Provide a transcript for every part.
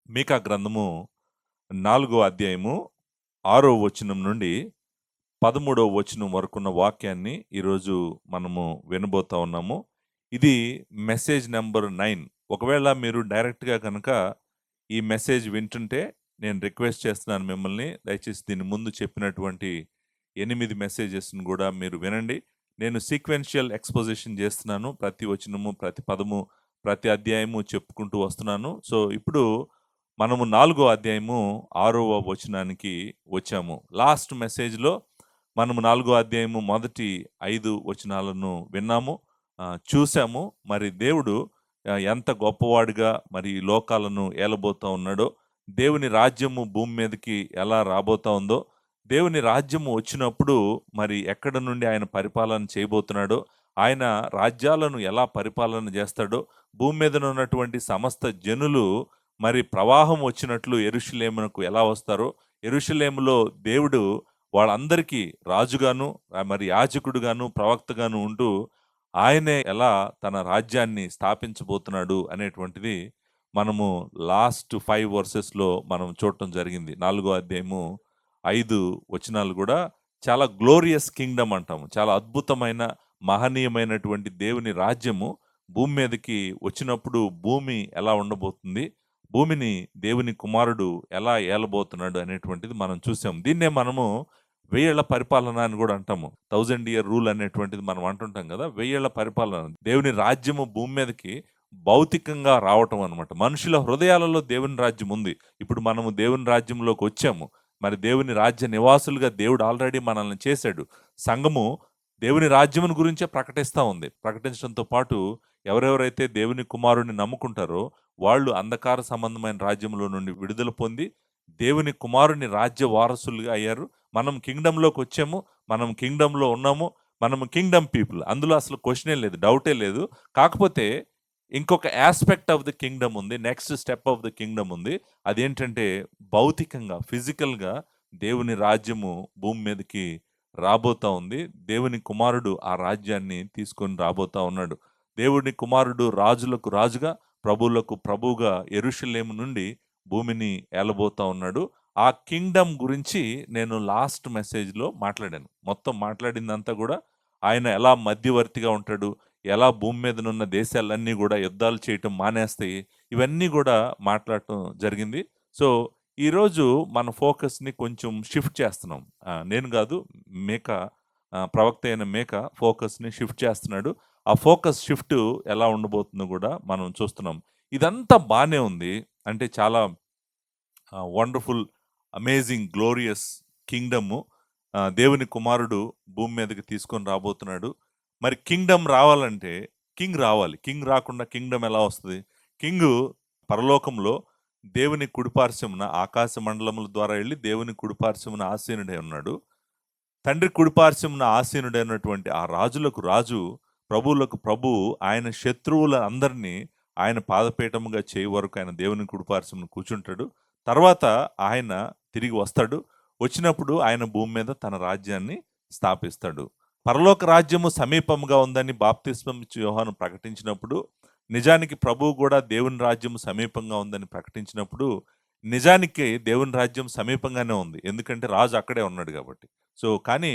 మీకా గ్రంథము 4 అధ్యాయము 6 వచనం నుండి 13 వచనం వరకున్న వాక్యాన్ని ఈరోజు మనము వినబోతా ఉన్నాము. ఇది మెసేజ్ నంబర్ 9. ఒకవేళ మీరు డైరెక్ట్‌గా గనక ఈ మెసేజ్ వింటుంటే నేను రిక్వెస్ట్ చేస్తున్నాను మిమ్మల్ని. దయచేసి దీని ముందు చెప్పినటువంటి 8 మెసేజెస్‌ని గూడా మీరు వినండి. నేను సీక్వెన్షియల్ ఎక్స్‌పోజిషన్ చేస్తున్నాను. ప్రతి వచనము, ప్రతి పదము, ప్రతి అధ్యాయము చెప్పుకుంటూ వస్తున్నాను. సో, ఇప్పుడు మనము 4 అధ్యాయము 6వ వచనానికి వచ్చాము. లాస్ట్ మెసేజ్‌లో మనము 4 అధ్యాయము మొదటి 5 వచనాలను విన్నాము. చూసాము. మరి దేవుడు ఎంత గొప్పవాడుగా మరి ఈ లోకాలను ఏలబోతా ఉన్నాడో, దేవుని రాజ్యము భూమి మీదకి ఎలా రాబోతా ఉందో, దేవుని రాజ్యము వచ్చినప్పుడు మరి ఎక్కడ నుండి ఆయన పరిపాలన చేయబోతున్నాడో, ఆయన రాజ్యాలను ఎలా పరిపాలన చేస్తాడో, భూమి మీద ఉన్నటువంటి సమస్త జనులు మరి ప్రవాహం వచ్చినట్లు యెరూషలేమునకు ఎలా వస్తారో, యెరూషలేములో దేవుడు వాళ్ళందరికీ రాజుగాను, మరి యాజకుడుగాను, ప్రవక్తగాను ఉంటూ, ఆయనే ఎలా తన రాజ్యాన్ని స్థాపించబోతున్నాడు అనేటువంటిది మనము లాస్ట్ 5 వర్సెస్‌లో మనం చూడటం జరిగింది. 4 అధ్యాయము 5 వచనాలు గూడా చాలా గ్లోరియస్ కింగ్డమ్ అంటాము. చాలా అద్భుతమైన, మహనీయమైనటువంటి దేవుని రాజ్యము భూమి మీదకి వచ్చినప్పుడు భూమి ఎలా ఉండబోతుంది? భూమిని దేవుని కుమారుడు ఎలా ఏలబోతున్నాడు అనేటువంటిది మనం చూసాం. దీన్నే మనము వెయ్యేళ్ల పరిపాలన అని కూడా అంటాము. 1000 ఇయర్ రూల్ అనేటువంటిది మనం అంటుంటాం కదా! వెయ్యేళ్ల పరిపాలన. దేవుని రాజ్యము భూమి మీదకి భౌతికంగా రావటం అన్నమాట. మనుషుల హృదయాలలో దేవుని రాజ్యం ఉంది. ఇప్పుడు మనము దేవుని రాజ్యంలోకి వచ్చాము. మరి దేవుని రాజ్య నివాసులుగా దేవుడు ఆల్రెడీ మనల్ని చేశాడు. సంఘము దేవుని రాజ్యమును గురించే ప్రకటిస్తా ఉంది. ప్రకటించడంతో పాటు ఎవరెవరైతే దేవుని కుమారుడిని నమ్ముకుంటారో వాళ్ళు అంధకార సంబంధమైన రాజ్యంలో నుండి విడుదల పొంది దేవుని కుమారుని రాజ్య వారసులుగా అయ్యారు. మనం కింగ్డమ్‌లోకి వచ్చాము. మనం కింగ్డమ్‌లో ఉన్నాము. మనం కింగ్డమ్ పీపుల్. అందులో అసలు క్వెషనే లేదు. డౌటే లేదు. కాకపోతే ఇంకొక యాస్పెక్ట్ ఆఫ్ ది కింగ్డమ్ ఉంది. Next step of the Kingdom ఉంది. అదేంటంటే భౌతికంగా, ఫిజికల్‌గా దేవుని రాజ్యము భూమి మీదకి రాబోతా ఉంది. దేవుని కుమారుడు ఆ రాజ్యాన్ని తీసుకొని రాబోతా ఉన్నాడు. దేవుని కుమారుడు రాజులకు రాజుగా, ప్రభువులకు ప్రభువుగా యెరూషలేము నుండి భూమిని ఏలబోతా ఉన్నాడు. ఆ కింగ్డమ్ గురించి నేను లాస్ట్ మెసేజ్‌లో మాట్లాడాను. మొత్తం మాట్లాడిందంతా గూడా ఆయన ఎలా మధ్యవర్తిగా ఉంటాడు, ఎలా భూమి మీదనున్న దేశాలన్నీ గూడా యుద్ధాలు చేయటం మానేస్తాయి, ఇవన్నీ గూడా మాట్లాడటం జరిగింది. సో, ఈరోజు మన ఫోకస్‌ని కొంచెం షిఫ్ట్ చేస్తున్నాం. నేను గాదు, మీకా ప్రవక్త అయిన మీకా ఫోకస్‌ని షిఫ్ట్ చేస్తున్నాడు. ఆ ఫోకస్ షిఫ్ట్ ఎలా ఉండబోతుందో గూడా మనం చూస్తున్నాం. ఇదంతా బానే ఉంది. అంటే చాలా వండర్‌ఫుల్, అమేజింగ్, గ్లోరియస్ కింగ్డము దేవుని కుమారుడు భూమి మీదకి తీసుకొని రాబోతున్నాడు. మరి కింగ్డమ్ రావాలంటే కింగ్ రావాలి. కింగ్ రాకుండా కింగ్డమ్ ఎలా వస్తది? కింగు పరలోకంలో దేవుని కుడిపార్శ్వమున ఆకాశ మండలముల ద్వారా ఎళ్లి దేవుని కుడిపార్శ్వమున ఆసీనుడై ఉన్నాడు. తండ్రి కుడిపార్శ్వమున ఆసీనుడైనటువంటి ఆ రాజులకు రాజు, ప్రభువులకు ప్రభువు, ఆయన శత్రువుల అందరినీ ఆయన పాదపీఠముగా చేయి వరకు ఆయన దేవుని కుడిపార్శ్వమున కూర్చుంటాడు. తర్వాత ఆయన తిరిగి వస్తాడు. వచ్చినప్పుడు ఆయన భూమి మీద తన రాజ్యాన్ని స్థాపిస్తాడు. పరలోక రాజ్యము సమీపముగా ఉందని బాప్తిస్మం ఇచ్చి యోహాను ప్రకటించినప్పుడు, నిజానికి ప్రభువు కూడా దేవుని రాజ్యము సమీపంగా ఉందని ప్రకటించినప్పుడు, నిజానికి దేవుని రాజ్యం సమీపంగానే ఉంది. ఎందుకంటే రాజు అక్కడే ఉన్నాడు కాబట్టి. సో, కానీ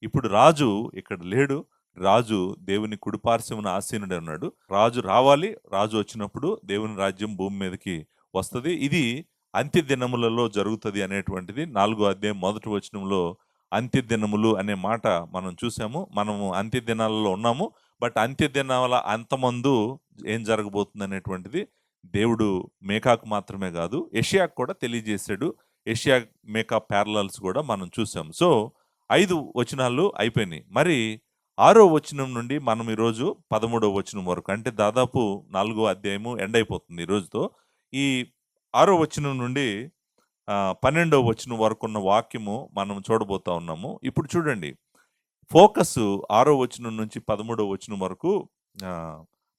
ఇప్పుడు రాజు ఇక్కడ లేడు. రాజు దేవుని కుడిపార్శ్వమున ఆసీనుడై ఉన్నాడు. రాజు రావాలి. రాజు వచ్చినప్పుడు దేవుని రాజ్యం భూమి మీదకి వస్తది. ఇది అంత్య దినములలో జరుగుతది అనేటువంటిది 4 అధ్యాయం మొదటి వచనంలో అంత్య దినములు అనే మాట మనం చూసాము. మనము అంత్య దినాలలో ఉన్నాము. బట్ అంత్య దినాల అంతమందు ఏం జరగబోతుందనేటువంటిది దేవుడు మీకాకు మాత్రమే గాదు, యెషయాకు కూడా తెలియజేశాడు. యెషయా, మీకా ప్యారలల్స్ గూడా మనం చూసాం. సో, 5 వచనాలు అయిపోయినాయి. మరి 6వ వచనం నుండి మనం ఈరోజు 13వ వచనం వరకు, అంటే దాదాపు 4 అధ్యాయము ఎండ్ అయిపోతుంది ఈ రోజుతో. ఈ 6వ వచనం నుండి 12వ వచనం వరకున్న వాక్యము మనం చూడబోతా ఉన్నాము. ఇప్పుడు చూడండి, ఫోకసు 6వ వచనం నుంచి 13వ వచనం వరకు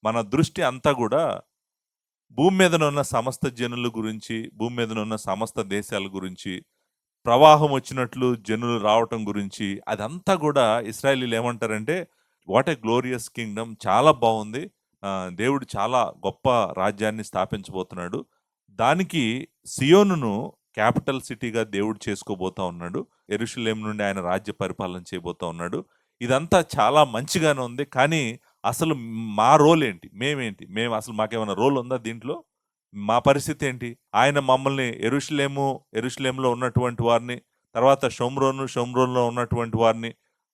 మన దృష్టి అంతా గూడా భూమి మీదనున్న సమస్త జనుల గురించి, భూమి మీదనున్న సమస్త దేశాల గురించి, ప్రవాహం వచ్చినట్లు జనులు రావటం గురించి, అదంతా గూడా ఇశ్రాయేలీయులు ఏమంటారంటే, వాట్ ఎ గ్లోరియస్ కింగ్డమ్, చాలా బావుంది. దేవుడు చాలా గొప్ప రాజ్యాన్ని స్థాపించబోతున్నాడు. దానికి సియోనును క్యాపిటల్ సిటీగా దేవుడు చేసుకోబోతా ఉన్నాడు. యెరూషలేము నుండి ఆయన రాజ్య పరిపాలన చేయబోతా ఉన్నాడు. ఇదంతా చాలా మంచిగానే ఉంది. కానీ అసలు మా రోల్ ఏంటి? మేమేంటి? అసలు మాకేమైనా రోల్ ఉందా దీంట్లో? మా పరిస్థితి ఏంటి? ఆయన మమ్మల్ని యెరూషలేములో ఉన్నటువంటి వారిని, తర్వాత షోమ్రోన్‌లో ఉన్నటువంటి వారిని,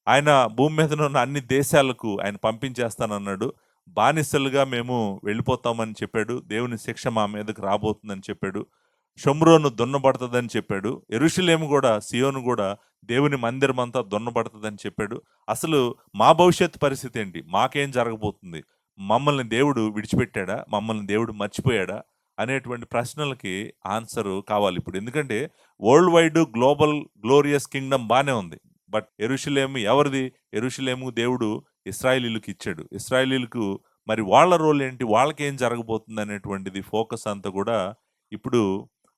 ఆయన భూమి మీద ఉన్న అన్ని దేశాలకు ఆయన పంపించేస్తానన్నాడు. బానిసలుగా మేము వెళ్ళిపోతామని చెప్పాడు. దేవుని శిక్ష మా మీదకి రాబోతుందని చెప్పాడు. షోమ్రోను దున్నబడతదని చెప్పాడు. యెరూషలేము గూడా, సియోను గూడా దేవుని మందిరమంతా దున్నబడతదని చెప్పాడు. అసలు మా భవిష్యత్తు పరిస్థితి ఏంటి? మాకేం జరగబోతుంది? మమ్మల్ని దేవుడు విడిచిపెట్టాడా? మమ్మల్ని దేవుడు మర్చిపోయాడా? అనేటువంటి ప్రశ్నలకి ఆన్సరు కావాలి ఇప్పుడు. ఎందుకంటే world wide global glorious Kingdom బానే ఉంది. బట్ యెరూషలేము ఎవరిది? యెరూషలేము దేవుడు ఇశ్రాయేలీయులకి ఇచ్చాడు. ఇశ్రాయేలీయులకు మరి వాళ్ళ రోల్ ఏంటి? వాళ్ళకేం జరగబోతుంది అనేటువంటిది ఫోకస్ అంతా కూడా ఇప్పుడు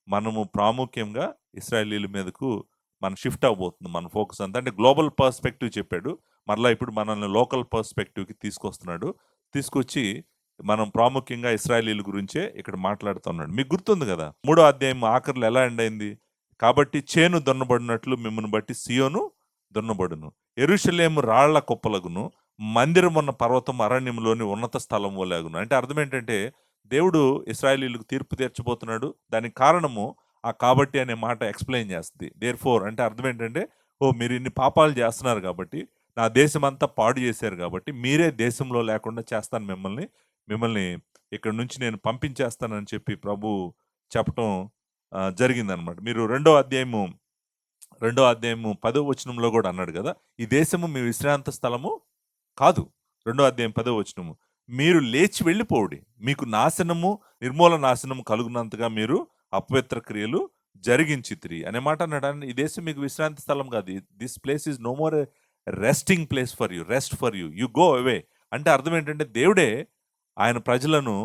మనము ప్రాముఖ్యంగా ఇశ్రాయేలీయుల మీదకు మనం షిఫ్ట్ అవ్వబోతుంది. మన ఫోకస్ అంతా. అంటే గ్లోబల్ పర్స్పెక్టివ్ చెప్పాడు. మరలా ఇప్పుడు మనల్ని లోకల్ పర్స్పెక్టివ్‌కి తీసుకొస్తున్నాడు. తీసుకొచ్చి మనం ప్రాముఖ్యంగా ఇశ్రాయేలీయుల గురించే ఇక్కడ మాట్లాడుతున్నాడు. మీకు గుర్తుంది గదా! 3వ అధ్యాయం ఆఖరిలో ఎలా ఎండ్ అయింది? కాబట్టి చేను దున్నబడినట్లు మిమ్మును బట్టి సియోను దున్నబడును. యెరూషలేము రాళ్ల కుప్పలగును. మందిరమున్న పర్వతం అరణ్యంలోని ఉన్నత స్థలం వలె అగును. అంటే అర్థం ఏంటంటే, దేవుడు ఇశ్రాయేలీయులకు తీర్పు తీర్చబోతున్నాడు. దానికి కారణము ఆ కాబట్టి అనే మాట ఎక్స్‌ప్లెయిన్ చేస్తది. దేర్‌ఫోర్ అంటే అర్థం ఏంటంటే, ఓహ్! మీరు ఇన్ని పాపాలు చేస్తున్నారు కాబట్టి, నా దేశమంతా పాడు చేశారు కాబట్టి, మీరే దేశంలో లేకుండా చేస్తాను మిమ్మల్ని. మిమ్మల్ని ఇక్కడి నుంచి నేను పంపించేస్తానని చెప్పి ప్రభువు చెప్పటం జరిగిందనమాట. మీరు రెండో అధ్యాయము 10వ వచనంలో గూడా అన్నాడు గదా! ఈ దేశము మీ విశ్రాంత స్థలము కాదు. రెండో అధ్యాయం 10వ వచనము. మీరు లేచి వెళ్ళిపోవుడి. మీకు నిర్మూల నాశనము కలుగునంతగా మీరు అపవిత్ర క్రియలు జరిగించితిరి అనే మాట అన్నాడు. ఈ దేశం మీకు విశ్రాంతి స్థలం కాదు. This place is no more a resting place for you. Rest for you. You go away. అంటే అర్థం ఏంటంటే దేవుడే ఆయన ప్రజలను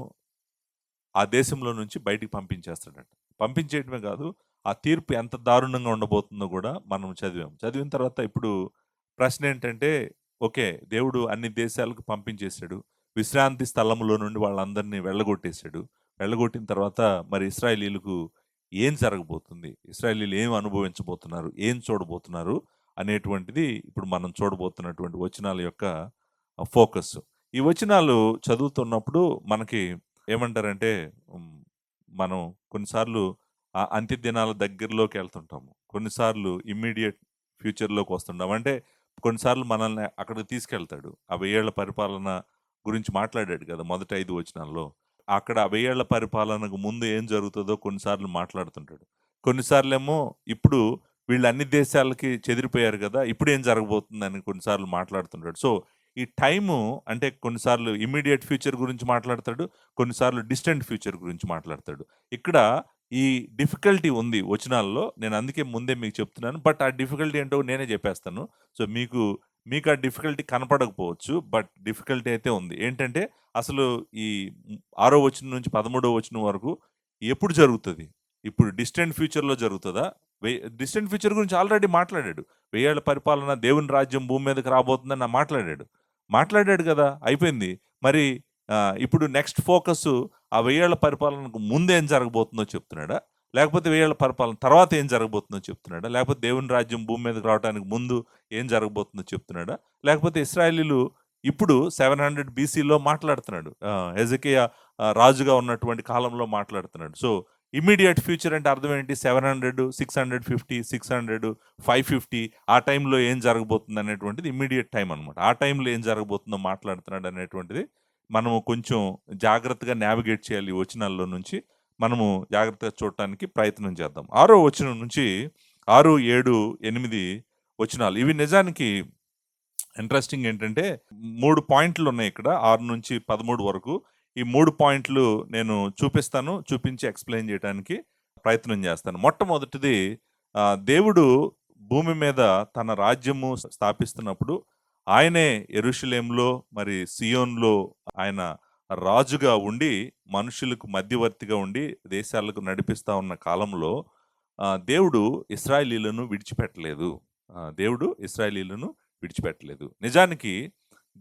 ఆ దేశంలో నుంచి బయటికి పంపించేస్తాడట. పంపించేయడమే కాదు, ఆ తీర్పు ఎంత దారుణంగా ఉండబోతుందో గూడా మనం చదివాం. చదివిన తర్వాత ఇప్పుడు ప్రశ్నేంటంటే, ఓకే. దేవుడు అన్ని దేశాలకు పంపించేసాడు. విశ్రాంతి స్థలంలో నుండి వాళ్ళందరిని వెళ్ళగొట్టేసాడు. వెళ్ళగొట్టిన తర్వాత మరి ఇశ్రాయేలీయులకు ఏం జరగబోతుంది? ఇశ్రాయేలీయులు ఏం అనుభవించబోతున్నారు? ఏం చూడబోతున్నారు? అనేటువంటిది ఇప్పుడు మనం చూడబోతున్నటువంటి వచనాల యొక్క ఫోకస్. ఈ వచనాలు చదువుతున్నప్పుడు మనకి ఏమంటారంటే హ్మ్, మనం కొన్నిసార్లు అంత్య దినాల దగ్గరలోకి వెళ్తుంటాము. కొన్నిసార్లు ఇమ్మీడియేట్ ఫ్యూచర్‌లోకి వస్తుంటాం. అంటే కొన్నిసార్లు మనల్ని అక్కడికి తీసుకెళ్తాడు. ఆ 1000 ఏళ్ల పరిపాలన గురించి మాట్లాడాడు కదా! మొదటి 5 వచనాల్లో. అక్కడ ఆ 1000 ఏళ్ల పరిపాలనకు ముందు ఏం జరుగుతదో కొన్నిసార్లు మాట్లాడుతుంటాడు. కొన్నిసార్లేమో ఇప్పుడు వీళ్ళు అన్ని దేశాలకి చెదిరిపోయారు గదా! ఇప్పుడేం జరగబోతుందని కొన్నిసార్లు మాట్లాడుతుంటాడు. సో, ఈ టైము అంటే కొన్నిసార్లు ఇమ్మీడియేట్ ఫ్యూచర్ గురించి మాట్లాడతాడు. కొన్నిసార్లు డిస్టెంట్ ఫ్యూచర్ గురించి మాట్లాడతాడు. ఇక్కడ ఈ డిఫికల్టీ ఉంది వచనాల్లో. నేను అందుకే ముందే మీకు చెప్తున్నాను. బట్ ఆ డిఫికల్టీ ఏంటో నేనే జెప్పేస్తాను. సో, మీకు ఆ డిఫికల్టీ కనపడకపోవచ్చు. బట్ డిఫికల్టీ అయితే ఉంది. ఏంటంటే అసలు ఈ 6 వచనం నుంచి 13 వచనం వరకు ఎప్పుడు జరుగుతది? ఇప్పుడు డిస్టెంట్ ఫ్యూచర్‌లో జరుగుతదా? డిస్టెంట్ ఫ్యూచర్ గురించి ఆల్రెడీ మాట్లాడాడు. 1000 ఏళ్ల పరిపాలన దేవుని రాజ్యం భూమి మీదకి రాబోతుందని మాట్లాడాడు. మాట్లాడాడు గదా! అయిపోయింది. మరి ఇప్పుడు నెక్స్ట్ ఫోకసు ఆ 1000 ఏళ్ల పరిపాలనకు ముందేం జరగబోతుందో చెప్తున్నాడా? లేకపోతే 1000 ఏళ్ల పరిపాలన తర్వాత ఏం జరగబోతుందో చెప్తున్నాడా? లేకపోతే దేవుని రాజ్యం భూమి మీదకి రావడానికి ముందు ఏం జరగబోతుందో చెప్తున్నాడా? లేకపోతే ఇశ్రాయేలీయులు ఇప్పుడు 700 బీసీలో మాట్లాడుతున్నాడు. హెజెకియా రాజుగా ఉన్నటువంటి కాలంలో మాట్లాడుతున్నాడు. సో, ఇమ్మీడియేట్ ఫ్యూచర్ అంటే అర్థం ఏంటి? 700, 650, 600, 550 ఆ టైంలో ఏం జరగబోతుంది అనేటువంటిది ఇమ్మీడియేట్ టైమ్ అనమాట. ఆ టైంలో ఏం జరగబోతుందో మాట్లాడుతున్నాడు అనేటువంటిది మనము కొంచెం జాగ్రత్తగా నావిగేట్ చేయాలి. ఈ వచనాల్లో నుంచి మనము జాగ్రత్తగా చూడటానికి ప్రయత్నం చేద్దాం. 6వ వచనం నుంచి 6, 7, 8 వచనాలు. ఇవి నిజానికి ఇంట్రెస్టింగ్ ఏంటంటే 3 పాయింట్లున్నాయి ఇక్కడ 6-13 వరకు. ఈ 3 పాయింట్లు నేను చూపిస్తాను. చూపించి ఎక్స్‌ప్లెయిన్ చేయటానికి ప్రయత్నం చేస్తాను. మొట్టమొదటిది దేవుడు భూమి మీద తన రాజ్యము స్థాపిస్తున్నప్పుడు ఆయనే యెరూషలేములో మరి సియోన్‌లో ఆయన రాజుగా ఉండి, మనుషులకు మధ్యవర్తిగా ఉండి దేశాలకు నడిపిస్తా ఉన్న కాలంలో దేవుడు ఇశ్రాయేలీయులను విడిచిపెట్టలేదు. దేవుడు ఇశ్రాయేలీయులను విడిచిపెట్టలేదు. నిజానికి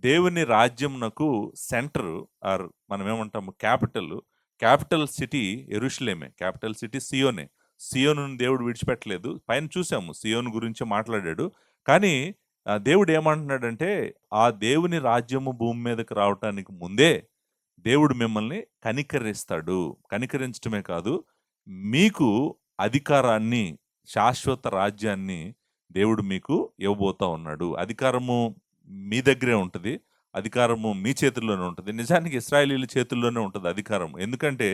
దేవుని రాజ్యమునకు సెంటర్ ఆర్ మనమేమంటాము క్యాపిటల్ క్యాపిటల్ సిటీ యెరూషలేమే. క్యాపిటల్ సిటీ సియోనే. సియోనును దేవుడు విడిచిపెట్టలేదు. పైన చూసాము సియోను గురించే మాట్లాడాడు. కానీ దేవుడు ఏమంటున్నాడంటే, ఆ దేవుని రాజ్యము భూమి మీదకి రావటానికి ముందే దేవుడు మిమ్మల్ని కనికరిస్తాడు. కనికరించటమే కాదు, మీకు అధికారాన్ని, శాశ్వత రాజ్యాన్ని దేవుడు మీకు ఇవ్వబోతా ఉన్నాడు. అధికారము మీ దగ్గరే ఉంటది. అధికారము మీ చేతుల్లోనే ఉంటది. నిజానికి ఇశ్రాయేలీయుల చేతుల్లోనే ఉంటది అధికారం. ఎందుకంటే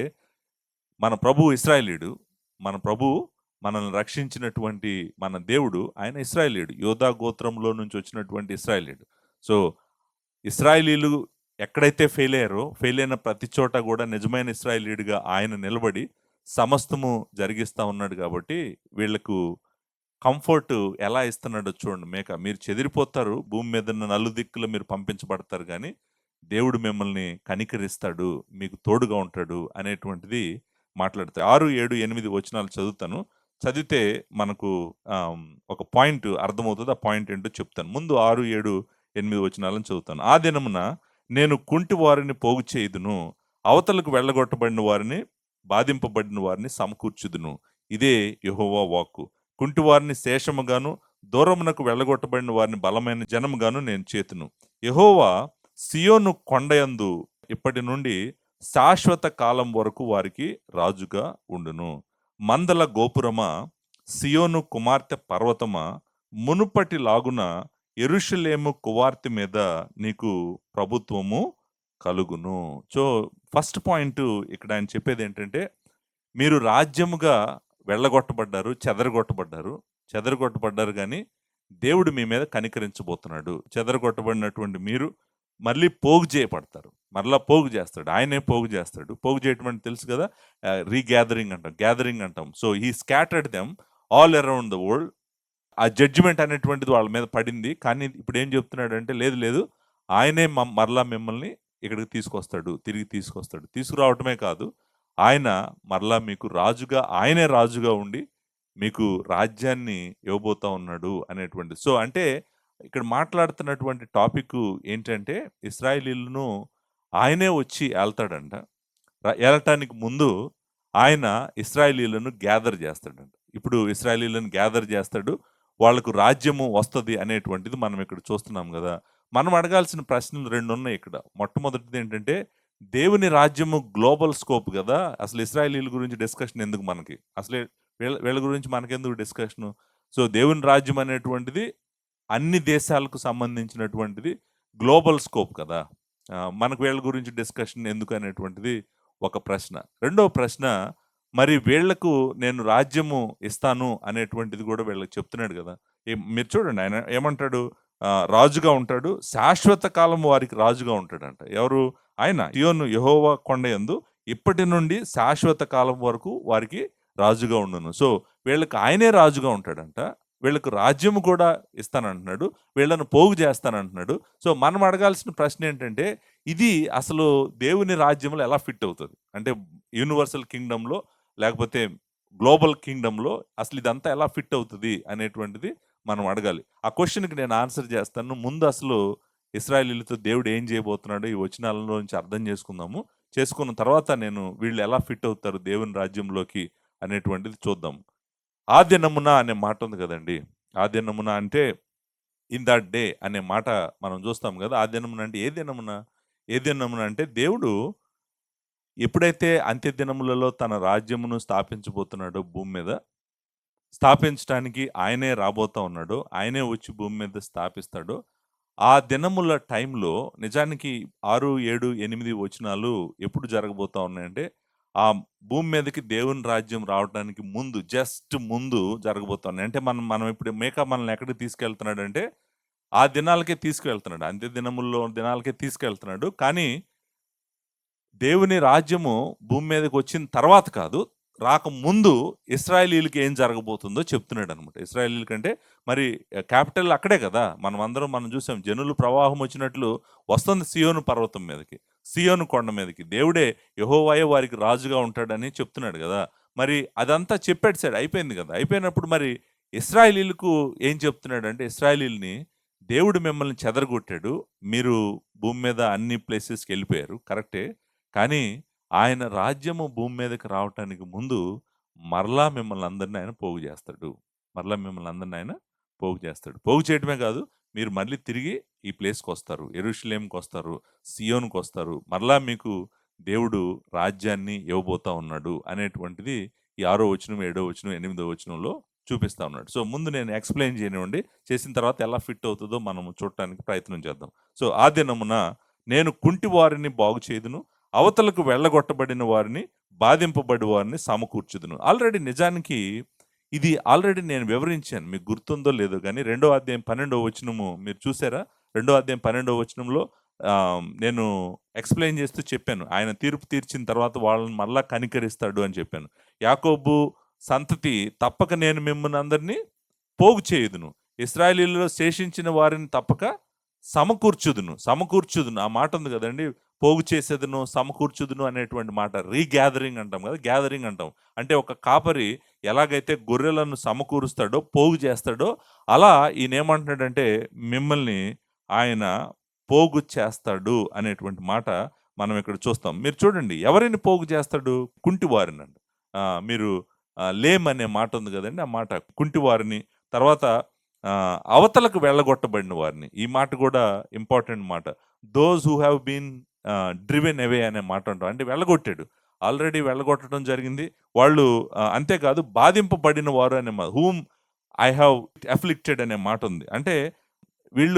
మన ప్రభువు ఇశ్రాయేలీయుడు. మన ప్రభువు మనల్ని రక్షించినటువంటి మన దేవుడు ఆయన ఇశ్రాయేలీయుడు. యోధా గోత్రంలో నుంచి వచ్చినటువంటి ఇశ్రాయేలీయుడు. సో, ఇశ్రాయేలీయులు ఎక్కడైతే ఫెయిల్ అయ్యారో, ఫెయిల్ అయిన ప్రతి చోట కూడా నిజమైన ఇశ్రాయేలీయుడిగా ఆయన నిలబడి సమస్తము జరిగిస్తా ఉన్నాడు కాబట్టి, వీళ్ళకు కంఫర్ట్ ఎలా ఇస్తున్నాడో చూడండి. మీరు చెదిరిపోతారు. భూమి మీదున్న నలుదిక్కుల మీరు పంపించబడతారు గానీ, దేవుడు మిమ్మల్ని కనికరిస్తాడు, మీకు తోడుగా ఉంటాడు అనేటువంటిది మాట్లాడతారు. 6, 7, 8 వచనాలు చదువుతాను. చదివితే మనకు ఒక పాయింట్ అర్థమవుతది. ఆ పాయింట్ ఏంటో చెప్తాను. ముందు 6, 7, 8 వచనాలను చదువుతాను. ఆ దినమున నేను కుంటి వారిని పోగు చేయుదును, అవతలకు వెళ్ళగొట్టబడిన వారిని, బాధింపబడిన వారిని సమకూర్చుదును. ఇదే యెహోవా వాక్కు. కుంటివారిని శేషముగాను, దూరమునకు వెళ్ళగొట్టబడిన వారిని బలమైన జనముగాను నేను చేతును. యెహోవా సియోను కొండయందు ఇప్పటి నుండి శాశ్వత కాలం వరకు వారికి రాజుగా ఉండును. మందల గోపురమా, సియోను కుమార్తె పర్వతమా, మునుపటి లాగున యెరూషలేము కుమార్తె మీద నీకు ప్రభుత్వము కలుగును. సో, ఫస్ట్ పాయింట్ ఇక్కడ ఆయన చెప్పేది ఏంటంటే, మీరు రాజ్యముగా వెళ్ళగొట్టబడ్డారు, చెదరగొట్టబడ్డారు గాని దేవుడు మీ మీద కనికరించబోతున్నాడు. చెదరగొట్టబడినటువంటి మీరు మళ్ళీ పోగు చేయబడతారు. మరలా పోగు చేస్తాడు. ఆయనే పోగు చేస్తాడు. పోగు చేయటం అంటే తెలుసు కదా! రీగ్యాదరింగ్ అంటాం, గ్యాదరింగ్ అంటాం. So, he scattered them all around the world. ఆ జడ్జిమెంట్ అనేటువంటిది వాళ్ళ మీద పడింది. కానీ ఇప్పుడేం చెప్తున్నాడంటే, లేదు లేదు, ఆయనే మరలా మిమ్మల్ని ఇక్కడికి తీసుకొస్తాడు, తిరిగి తీసుకొస్తాడు. తీసుకురావటమే కాదు, ఆయన మరలా మీకు రాజుగా, ఆయనే రాజుగా ఉండి మీకు రాజ్యాన్ని ఇవ్వబోతా ఉన్నాడు అనేటువంటిది. సో, అంటే ఇక్కడ మాట్లాడుతున్నటువంటి టాపిక్ ఏంటంటే, ఇశ్రాయేలీయులను ఆయనే వచ్చి ఏల్తాడంట. ఏలటానికి ముందు ఆయన ఇశ్రాయేలీయులను గ్యాదర్ చేస్తాడంట. ఇప్పుడు ఇశ్రాయేలీయులను గ్యాదర్ చేస్తాడు. వాళ్ళకు రాజ్యము వస్తది అనేటువంటిది మనం ఇక్కడ చూస్తున్నాం గదా! మనం అడగాల్సిన ప్రశ్నలు 2 ఉన్నాయి ఇక్కడ. మొట్టమొదటిది ఏంటంటే, దేవుని రాజ్యము గ్లోబల్ స్కోప్ గదా! అసలు ఇశ్రాయేలీయుల గురించి డిస్కషన్ ఎందుకు మనకి? అసలే వీళ్ళ గురించి మనకెందుకు డిస్కషను? సో, దేవుని రాజ్యం అనేటువంటిది అన్ని దేశాలకు సంబంధించినటువంటిది, గ్లోబల్ స్కోప్ కదా! మనకు వీళ్ళ గురించి డిస్కషన్ ఎందుకు అనేటువంటిది ఒక ప్రశ్న. రెండవ ప్రశ్న, మరి వీళ్ళకు నేను రాజ్యము ఇస్తాను అనేటువంటిది కూడా వీళ్ళకి చెప్తున్నాడు గదా! మీరు చూడండి, ఆయన ఏమంటాడు? రాజుగా ఉంటాడు, శాశ్వత కాలం వారికి రాజుగా ఉంటాడంట. ఎవరు? ఆయన. సియోను యెహోవా కొండయందు ఇప్పటి నుండి శాశ్వత కాలం వరకు వారికి రాజుగా ఉండును. సో, వీళ్ళకి ఆయనే రాజుగా ఉంటాడంట. వీళ్ళకు రాజ్యము కూడా ఇస్తానంటున్నాడు. వీళ్ళను పోగు చేస్తానంటున్నాడు. సో, మనం అడగాల్సిన ప్రశ్న ఏంటంటే, ఇది అసలు దేవుని రాజ్యంలో ఎలా ఫిట్ అవుతది? అంటే యూనివర్సల్ కింగ్డమ్‌లో, లేకపోతే గ్లోబల్ కింగ్డమ్‌లో అసలు ఇదంతా ఎలా ఫిట్ అవుతది అనేటువంటిది మనం అడగాలి. ఆ క్వెషన్‌కి నేను ఆన్సర్ చేస్తాను. ముందు అసలు ఇశ్రాయేలీయులతో దేవుడు ఏం చేయబోతున్నాడో ఈ వచనాలలో నుంచి అర్థం చేసుకుందాము. చేసుకున్న తర్వాత నేను వీళ్ళు ఎలా ఫిట్ అవుతారు దేవుని రాజ్యంలోకి అనేటువంటిది చూద్దాం. ఆ దినమున అనే మాట ఉంది కదండీ! ఆ దినమున అంటే ఇన్ దట్ డే అనే మాట మనం చూస్తాం కదా! ఆ దినమున అంటే ఏ దినమున? ఏ దినమున అంటే దేవుడు ఎప్పుడైతే అంత్య దినములలో తన రాజ్యమును స్థాపించబోతున్నాడో భూమి మీద, స్థాపించటానికి ఆయనే రాబోతా ఉన్నాడు. ఆయనే వచ్చి భూమి మీద స్థాపిస్తాడు. ఆ దినముల టైంలో నిజానికి 6, 7, 8 వచనాలు ఎప్పుడు జరగబోతా ఉన్నాయంటే, ఆ భూమి మీదకి దేవుని రాజ్యం రావడానికి ముందు, జస్ట్ ముందు జరగబోతా ఉన్నాయి. అంటే మనం ఇప్పుడు మనల్ని ఎక్కడికి తీసుకెళ్తున్నాడంటే, ఆ దినాలకే తీసుకువెళ్తున్నాడు. అంత్య దినముల్లో దినాలకే తీసుకెళ్తున్నాడు. కానీ దేవుని రాజ్యము భూమి మీదకి వచ్చిన తర్వాత కాదు, రాకముందు ఇశ్రాయేలీయులకి ఏం జరగబోతుందో చెప్తున్నాడనమాట. ఇశ్రాయేలీయుల కంటే మరి క్యాపిటల్ అక్కడే కదా! మనం చూసాం. జనులు ప్రవాహం వచ్చినట్లు వస్తుంది సియోను పర్వతం మీదకి, సియోను కొండ మీదకి. దేవుడే యెహోవాయే వారికి రాజుగా ఉంటాడని చెప్తున్నాడు గదా! మరి అదంతా చెప్పేసాడు. అయిపోయింది గదా! అయిపోయినప్పుడు మరి ఇశ్రాయేలీయులకు ఏం చెప్తున్నాడంటే, ఇశ్రాయేలీయుల్ని దేవుడు మిమ్మల్ని చెదరగొట్టాడు. మీరు భూమి మీద అన్ని ప్లేసెస్‌కి ఎళ్ళిపోయారు. కరెక్టే. కానీ ఆయన రాజ్యము భూమి మీదకి రావటానికి ముందు మరలా మిమ్మల్ని అందరిని ఆయన పోగు చేస్తాడు. మరలా మిమ్మల్ని అందరిని ఆయన పోగు చేస్తాడు. పోగు చేయడమే కాదు, మీరు మళ్ళీ తిరిగి ఈ ప్లేస్‌కొస్తారు. యెరూషలేముకొస్తారు, సీయోనుకొస్తారు. మరలా మీకు దేవుడు రాజ్యాన్ని ఇవ్వబోతా ఉన్నాడు అనేటువంటిది ఈ 6 వచనం, 7 వచనం, 8 వచనంలో చూపిస్తా ఉన్నాడు. సో, ముందు నేను ఎక్స్‌ప్లెయిన్ చేయనివ్వండి. చేసిన తర్వాత ఎలా ఫిట్ అవుతదో మనం చూడటానికి ప్రయత్నం చేద్దాం. సో, ఆ దినమున నేను కుంటి వారిని బాగు చేయుదును, అవతలకు వెళ్ళగొట్టబడిన వారిని, బాధింపబడి వారిని సమకూర్చుదును. నిజానికి ఇది ఆల్రెడీ నేను వివరించాను. మీకు గుర్తుందో లేదో గానీ, 2వ అధ్యాయం 12వ వచనము మీరు చూసారా? 2వ అధ్యాయం 12వ వచనంలో నేను ఎక్స్‌ప్లెయిన్ చేస్తూ చెప్పాను. ఆయన తీర్పు తీర్చిన తర్వాత వాళ్ళని మరలా కనికరిస్తాడు అని చెప్పాను. యాకోబు సంతతి తప్పక నేను మిమ్మల్ని అందరినీ పోగు చేయుదును. ఇశ్రాయేలీయులలో శేషించిన వారిని తప్పక సమకూర్చుదును. ఆ మాట ఉంది కదండీ! పోగు చేసేదను, సమకూర్చుదును అనేటువంటి మాట. రీగ్యాదరింగ్ అంటాం కదా! గ్యాదరింగ్ అంటాం. అంటే ఒక కాపరి ఎలాగైతే గొర్రెలను సమకూరుస్తాడో, పోగు చేస్తాడో, అలా ఈయనేమంటున్నాడంటే మిమ్మల్ని ఆయన పోగు చేస్తాడు అనేటువంటి మాట మనం ఇక్కడ చూస్తాం. మీరు చూడండి, ఎవరిని పోగు చేస్తాడు? కుంటివారినండి. మీరు లేమ్ అనే మాట ఉంది కదండీ! ఆ మాట కుంటివారిని, తర్వాత అవతలకు వెళ్ళగొట్టబడిన వారిని. ఈ మాట కూడా ఇంపార్టెంట్ మాట. Those who have been driven away అనే మాట అంటాం. అంటే వెళ్ళగొట్టాడు. ఆల్రెడీ వెళ్ళగొట్టడం జరిగింది. వాళ్ళు అంతేకాదు బాధింపబడిన వారు అనే హూమ్ ఐ హావ్ అఫ్లిక్టెడ్ అనే మాట ఉంది. అంటే వీళ్ళ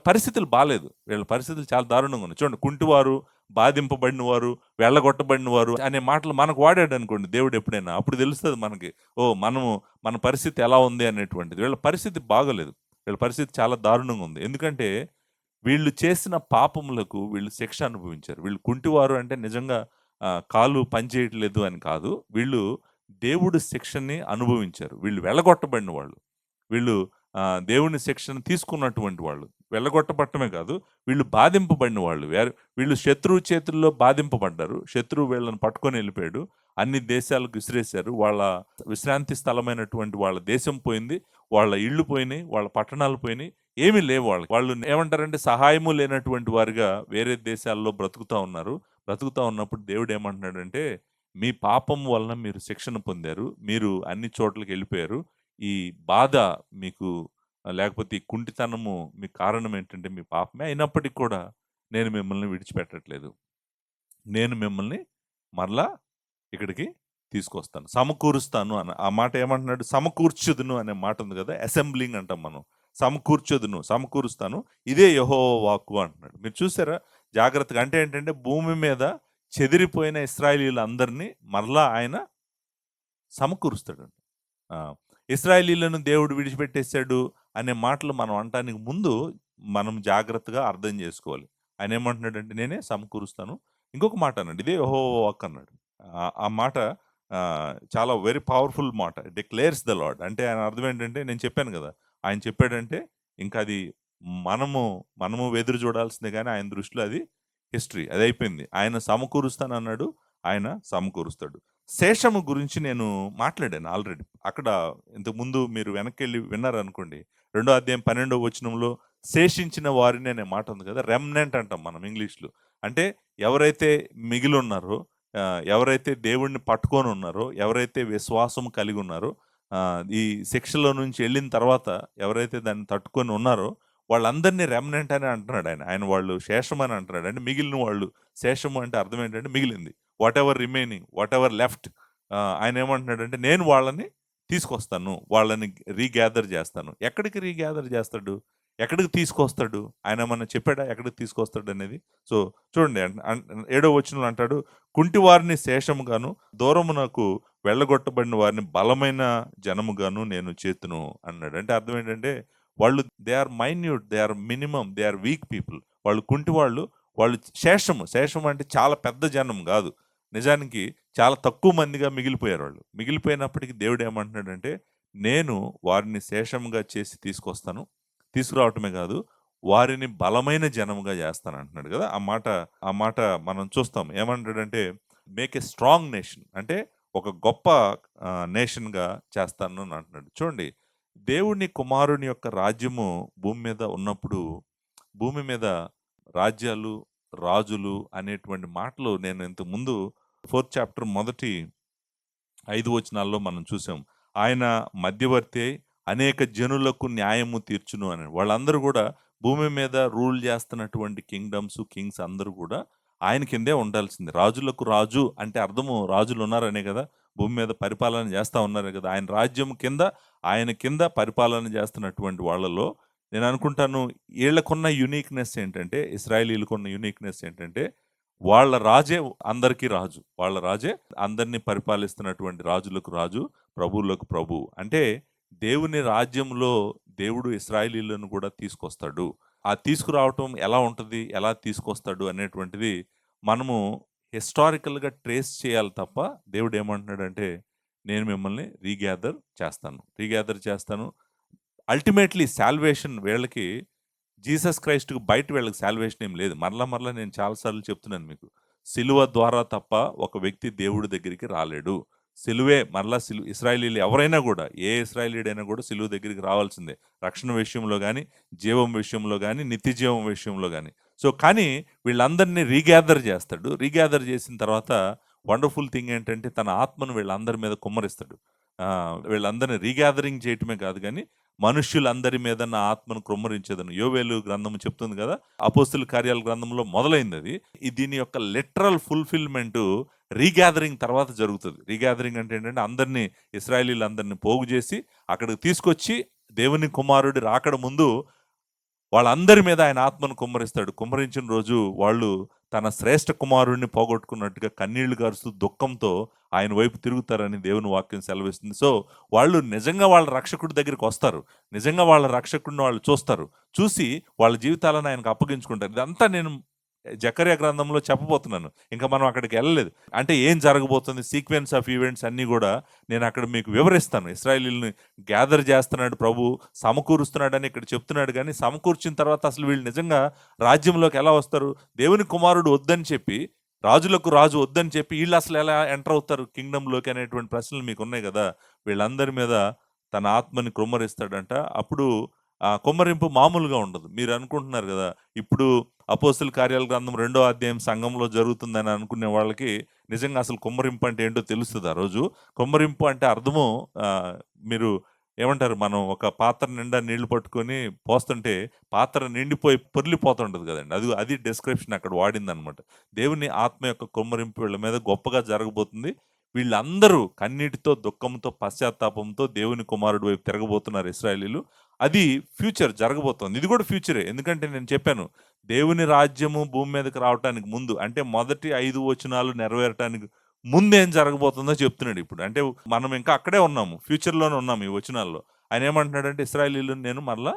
పరిస్థితులు బాలేదు. వీళ్ళ పరిస్థితులు చాలా దారుణంగా ఉన్నాయి. చూడండి, కుంటివారు, బాధింపబడిన వారు, వెళ్ళగొట్టబడిన వారు అనే మాటలు మనకు వాడాడనుకోండి దేవుడు ఎప్పుడైనా. అప్పుడు తెలుస్తది మనకి. మన పరిస్థితి ఎలా ఉంది అనేటువంటిది. వీళ్ళ పరిస్థితి బాగోలేదు. వీళ్ళ పరిస్థితి చాలా దారుణంగా ఉంది. ఎందుకంటే వీళ్ళు చేసిన పాపములకు వీళ్ళు శిక్ష అనుభవించారు. వీళ్ళు కుంటివారు అంటే నిజంగా కాళ్ళు పనిచేయట్లేదు అని కాదు. వీళ్ళు దేవుడి శిక్షని అనుభవించారు. వీళ్ళు వెళ్ళగొట్టబడిన వాళ్ళు. వీళ్ళు దేవుని శిక్షను తీసుకున్నటువంటి వాళ్ళు. వెళ్ళగొట్టబడటమే కాదు, వీళ్ళు బాధింపబడిన వాళ్ళు. వీళ్ళు శత్రువు చేతుల్లో బాధింపబడ్డారు. శత్రువు వీళ్ళని పట్టుకొని వెళ్ళిపోయాడు. అన్ని దేశాలకు విసిరేశారు. వాళ్ళ విశ్రాంతి స్థలమైనటువంటి వాళ్ళ దేశం పోయింది. వాళ్ళ ఇళ్ళు పోయినాయి. వాళ్ళ పట్టణాలు పోయినాయి. ఏమీ లేవు వాళ్ళకి. వాళ్ళు ఏమంటారంటే సహాయము లేనటువంటి వారుగా వేరే దేశాల్లో బ్రతుకుతా ఉన్నారు. బ్రతుకుతా ఉన్నప్పుడు దేవుడు ఏమంటున్నాడంటే, మీ పాపం వలన మీరు శిక్షణ పొందారు. మీరు అన్ని చోట్లకి వెళ్ళిపోయారు. ఈ బాధ మీకు లేకపోతే ఈ కుంటితనము మీకు కారణం ఏంటంటే మీ పాపమే. అయినప్పటికి కూడా నేను మిమ్మల్ని విడిచిపెట్టట్లేదు. నేను మిమ్మల్ని మరలా ఇక్కడికి తీసుకొస్తాను. సమకూరుస్తాను ఆ మాట ఏమంటున్నాడు? సమకూర్చుదును అనే మాట ఉంది కదా! అసెంబ్లింగ్ అంటాం మనం. సమకూర్చుదును, సమకూరుస్తాను. ఇదే యెహోవా వాక్కు అంటున్నాడు. మీరు చూసారా జాగ్రత్తగా? అంటే ఏంటంటే భూమి మీద చెదిరిపోయిన ఇశ్రాయేలీయులందరినీ మరలా ఆయన సమకూరుస్తాడండి. ఆ! ఇశ్రాయేలీయులను దేవుడు విడిచిపెట్టేసాడు అనే మాటలు మనం అనటానికి ముందు మనం జాగ్రత్తగా అర్థం చేసుకోవాలి. ఆయనేమంటున్నాడంటే నేనే సమకూరుస్తాను. ఇంకొక మాట అన్నాడు. ఇదే యెహోవా వాక్ అన్నాడు. ఆ మాట చాలా వెరీ పవర్‌ఫుల్ మాట. Declares the lord. అంటే ఆయన అర్థం ఏంటంటే నేను చెప్పాను గదా! ఆయన చెప్పాడంటే ఇంకా అది మనము ఎదురు చూడాల్సిందే గానీ ఆయన దృష్టిలో అది హిస్టరీ. అదయిపోయింది. ఆయన సమకూరుస్తానన్నాడు. ఆయన సమకూరుస్తాడు. శేషము గురించి నేను మాట్లాడాను ఆల్రెడీ. అక్కడ ఇంతకుముందు మీరు వెనక్కెళ్ళి విన్నారనుకోండి. 2వ అధ్యాయం 12వ వచనంలో శేషించిన వారిని అనే మాట ఉంది కదా! రెమ్నెంట్ అంటాం మనం ఇంగ్లీష్‌లో. అంటే ఎవరైతే మిగిలున్నారో, ఎవరైతే దేవుడిని పట్టుకొనున్నారో, ఎవరైతే విశ్వాసం కలిగున్నారో, ఈ శిక్షలో నుంచి ఎళ్ళిన తర్వాత ఎవరైతే దాన్ని తట్టుకొని ఉన్నారో, వాళ్ళందరిని రెమ్నెంట్ అని అంటున్నాడు ఆయన. ఆయన వాళ్ళు శేషం అని అంటున్నాడు. అంటే మిగిలిన వాళ్ళు. శేషము అంటే అర్థం ఏంటంటే మిగిలింది. వాటెవర్ రిమైనింగ్, వాటెవర్ లెఫ్ట్, ఆయనేమంటున్నాడంటే నేను వాళ్ళని తీసుకొస్తాను. వాళ్ళని రీగ్యాదర్ చేస్తాను. ఎక్కడికి రీగ్యాదర్ చేస్తాడు? ఎక్కడికి తీసుకొస్తాడు? ఆయనేమన్నా చెప్పాడా ఎక్కడికి తీసుకొస్తాడనేది? సో, చూడండి ఏడో వచనంలో అంటాడు, కుంటివారిని శేషముగాను, దూరమునకు వెళ్ళగొట్టబడిన వారిని బలమైన జనముగాను నేను చేతును అన్నాడు. అంటే అర్థం ఏంటంటే వాళ్ళు they are minute, they are minimum, they are weak people. వాళ్ళు కుంటివాళ్ళు. వాళ్ళు శేషము అంటే చాలా పెద్ద జనం గాదు. నిజానికి చాలా తక్కువ మందిగా మిగిలిపోయారు వాళ్ళు. మిగిలిపోయినప్పటికి దేవుడు ఏమంటున్నాడంటే, నేను వారిని శేషంగా చేసి తీసుకొస్తాను. తీసుకురావటమే గాదు, వారిని బలమైన జనముగా చేస్తానంటున్నాడు గదా! ఆ మాట మనం చూస్తాం. ఏమంటాడంటే, మేక్ ఎ స్ట్రాంగ్ నేషన్. అంటే ఒక గొప్ప నేషన్‌గా చేస్తాను అని అంటున్నాడు. చూడండి, దేవుని కుమారుని యొక్క రాజ్యము భూమి మీద ఉన్నప్పుడు, భూమి మీద రాజ్యాలు, రాజులు అనేటువంటి మాటలు నేను ఇంతకుముందు 4th చాప్టర్ మొదటి 5 వచనాల్లో మనం చూసాం. ఆయన మధ్యవర్తి అయి అనేక జనులకు న్యాయము తీర్చును అని. వాళ్ళందరూ గూడా భూమి మీద రూల్ చేస్తున్నటువంటి కింగ్స్ అందరూ గూడా ఆయన కిందే ఉండాల్సింది. రాజులకు రాజు అంటే అర్థము రాజులున్నారనే గదా! భూమి మీద పరిపాలన చేస్తా ఉన్నారే గదా! ఆయన రాజ్యం కింద, ఆయన కింద పరిపాలన చేస్తున్నటువంటి వాళ్ళలో నేననుకుంటాను ఈళ్ళకున్న యూనిక్‌నెస్ ఏంటంటే, ఇశ్రాయేలీయులకున్న యూనిక్‌నెస్ ఏంటంటే, వాళ్ళ రాజే అందరికీ రాజు. వాళ్ళ రాజే అందరిని పరిపాలిస్తున్నటువంటి రాజులకు రాజు, ప్రభువులకు ప్రభువు. అంటే దేవుని రాజ్యంలో దేవుడు ఇశ్రాయేలీయులను కూడా తీసుకొస్తాడు. ఆ తీసుకురావటం ఎలా ఉంటది? ఎలా తీసుకొస్తాడు? అనేటువంటిది మనము హిస్టారికల్‌గా ట్రేస్ చేయాలి తప్ప దేవుడేమంటున్నాడంటే, నేను మిమ్మల్ని రీగ్యాదర్ చేస్తాను. అల్టిమేట్‌లీ సాల్వేషన్ వీళ్ళకి జీసస్ క్రైస్ట్‌కి బయట వీళ్ళకి సాల్వేషన్ ఏం లేదు. మరలా నేను చాలా సార్లు చెప్తున్నాను మీకు. సిలువ ద్వారా తప్ప ఒక వ్యక్తి దేవుడి దగ్గరికి రాలేడు. సిలువే మరలా ఇశ్రాయేలీయులు ఎవరైనా గూడా, ఏ ఇశ్రాయేలీయుడైనా గూడా సిలువ దగ్గరికి రావాల్సిందే. రక్షణ విషయంలో గాని, జీవం విషయంలో గాని, నిత్య జీవం విషయంలో గాని. సో, కానీ వీళ్ళందరిని రీగ్యాదర్ చేస్తాడు. రీగ్యాదర్ చేసిన తర్వాత వండర్‌ఫుల్ థింగ్ ఏంటంటే తన ఆత్మను వీళ్ళందరి మీద కుమ్మరిస్తాడు. వీళ్ళందరిని రీగ్యాదరింగ్ చేయటమే కాదు గానీ, మనుష్యులందరి మీద నా ఆత్మను కృమ్మరించేదను. యోవేలు గ్రంథం చెప్తుంది కదా! అపోస్తుల కార్యాల గ్రంథంలో మొదలైందది. దీని యొక్క లిటరల్ ఫుల్‌ఫిల్‌మెంటు రీగ్యాదరింగ్ తర్వాత జరుగుతది. రీగ్యాదరింగ్ అంటే ఏంటంటే అందరిని ఇశ్రాయేలీయులందరిని పోగు చేసి అక్కడికి తీసుకొచ్చి దేవుని కుమారుడి రాకడ ముందు వాళ్ళందరి మీద ఆయన ఆత్మను కుమ్మరిస్తాడు. కుమ్మరించిన రోజు వాళ్ళు తన శ్రేష్ఠ కుమారుడిని పోగొట్టుకున్నట్టుగా కన్నీళ్లు గారుస్తూ దుఃఖంతో ఆయన వైపు తిరుగుతారని దేవుని వాక్యం సెలవిస్తుంది. సో, వాళ్ళు నిజంగా వాళ్ళ రక్షకుడి దగ్గరికొస్తారు. నిజంగా వాళ్ళ రక్షకుడిని వాళ్ళు చూస్తారు. చూసి వాళ్ళ జీవితాలను ఆయనకు అప్పగించుకుంటారు. ఇదంతా నేను జకర్యా గ్రంథంలో చెప్పబోతున్నాను. ఇంకా మనం అక్కడికెళ్ళలేదు. అంటే ఏం జరగబోతుంది, సీక్వెన్స్ ఆఫ్ ఈవెంట్స్ అన్నీ గూడా నేనక్కడ మీకు వివరిస్తాను. ఇశ్రాయేలీయుల్ని గ్యాదర్ చేస్తున్నాడు ప్రభు, సమకూరుస్తున్నాడని ఇక్కడ చెప్తున్నాడు గానీ, సమకూర్చిన తర్వాత అసలు వీళ్ళు నిజంగా రాజ్యంలోకి ఎలా వస్తారు? దేవుని కుమారుడు వద్దని చెప్పి, రాజులకు రాజు వద్దని చెప్పి ఈళ్ళసలు ఎలా ఎంటర్ అవుతారు కింగ్‌డమ్‌లోకి అనేటువంటి ప్రశ్నలు మీకున్నాయి గదా! వీళ్ళందరి మీద తన ఆత్మని కృమ్మరిస్తాడంట. అప్పుడు ఆ కుమ్మరింపు మామూలుగా ఉండదు. మీరనుకుంటున్నారు గదా! ఇప్పుడు అపోస్తల కార్యాల గ్రంథం 2వ అధ్యాయం సంఘంలో జరుగుతుందని అనుకునే వాళ్ళకి నిజంగా అసలు కుమ్మరింపు అంటే ఏంటో తెలుస్తది ఆ రోజు. కుమ్మరింపు అంటే అర్థము మీరు ఏమంటారు? మనం ఒక పాత్ర నిండా నీళ్లు పట్టుకొని పోస్తుంటే పాత్ర నిండిపోయి పొర్లిపోతుంటది గదండీ! అది డిస్క్రిప్షన్ అక్కడ వాడిందనమాట. దేవుని ఆత్మ యొక్క కుమ్మరింపు వీళ్ళ మీద గొప్పగా జరగబోతుంది. వీళ్ళందరూ కన్నీటితో, దుఃఖంతో, పశ్చాత్తాపంతో దేవుని కుమారుడి వైపు తిరగబోతున్నారు ఇశ్రాయేలీయులు. అది ఫ్యూచర్ జరగబోతోంది. ఇది కూడా ఫ్యూచరే. ఎందుకంటే నేను చెప్పాను. దేవుని రాజ్యము భూమి మీదకి రావటానికి ముందు అంటే మొదటి 5 వచనాలు నెరవేరటానికి ముందేం జరగబోతుందో చెప్తున్నాడు ఇప్పుడు. అంటే మనం ఇంకా అక్కడే ఉన్నాము. ఫ్యూచర్‌లోనే ఉన్నాము ఈ వచనాల్లో. ఆయన ఏమంటున్నాడంటే ఇశ్రాయేలీయులను నేను మరలా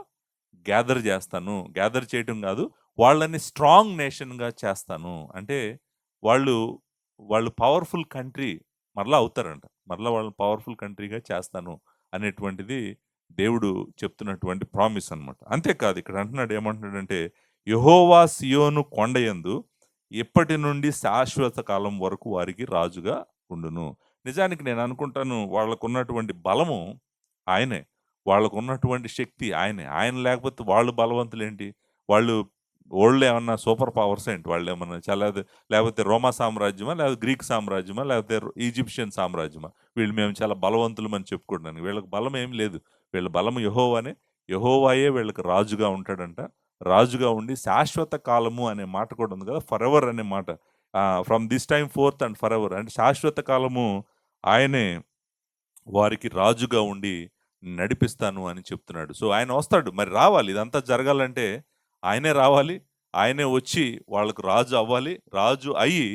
గ్యాదర్ చేస్తాను. గ్యాదర్ చేయటం కాదు. వాళ్ళని స్ట్రాంగ్ నేషన్‌గా చేస్తాను. అంటే వాళ్ళు, వాళ్ళు పవర్‌ఫుల్ కంట్రీ మరలా అవుతారంట. మరలా వాళ్ళని పవర్‌ఫుల్ కంట్రీగా చేస్తాను అనేటువంటిది దేవుడు చెప్తున్నటువంటి ప్రామిస్ అన్నమాట. అంతేకాదు ఇక్కడ అంటున్నాడు ఏమంటున్నాడంటే, యెహోవా సీయోను కొండయందు ఇప్పటి నుండి శాశ్వత కాలం వరకు వారికి రాజుగా ఉండును. నిజానికి నేను అనుకుంటాను వాళ్ళకున్నటువంటి బలము ఆయనే. వాళ్ళకున్నటువంటి శక్తి ఆయనే. ఆయన లేకపోతే వాళ్ళు బలవంతులేంటి? వాళ్ళు వోళ్ళేమన్నా సూపర్ పవర్సా ఏంటి? వాళ్ళేమన్నా లేకపోతే రోమా సామ్రాజ్యమా? లేకపోతే గ్రీక్ సామ్రాజ్యమా? లేకపోతే ఈజిప్షియన్ సామ్రాజ్యమా? వీళ్ళు మేము చాలా బలవంతులమని చెప్పుకోవడానికి. వీళ్ళకి బలం ఏమి లేదు. వీళ్ళ బలం యెహోవానే. యెహోవాయే వీళ్ళకి రాజుగా ఉంటాడంట. రాజుగా ఉండి శాశ్వత కాలము అనే మాట కూడా ఉంది కదా! ఫరెవర్ అనే మాట. From this time fourth and forever అంటే శాశ్వత కాలము ఆయనే వారికి రాజుగా ఉండి నడిపిస్తాను అని చెప్తున్నాడు. సో, ఆయన వస్తాడు. మరి రావాలి. ఇదంతా జరగాలంటే ఆయనే రావాలి. ఆయనే వచ్చి వాళ్ళకు రాజు అవ్వాలి. రాజు అయ్యి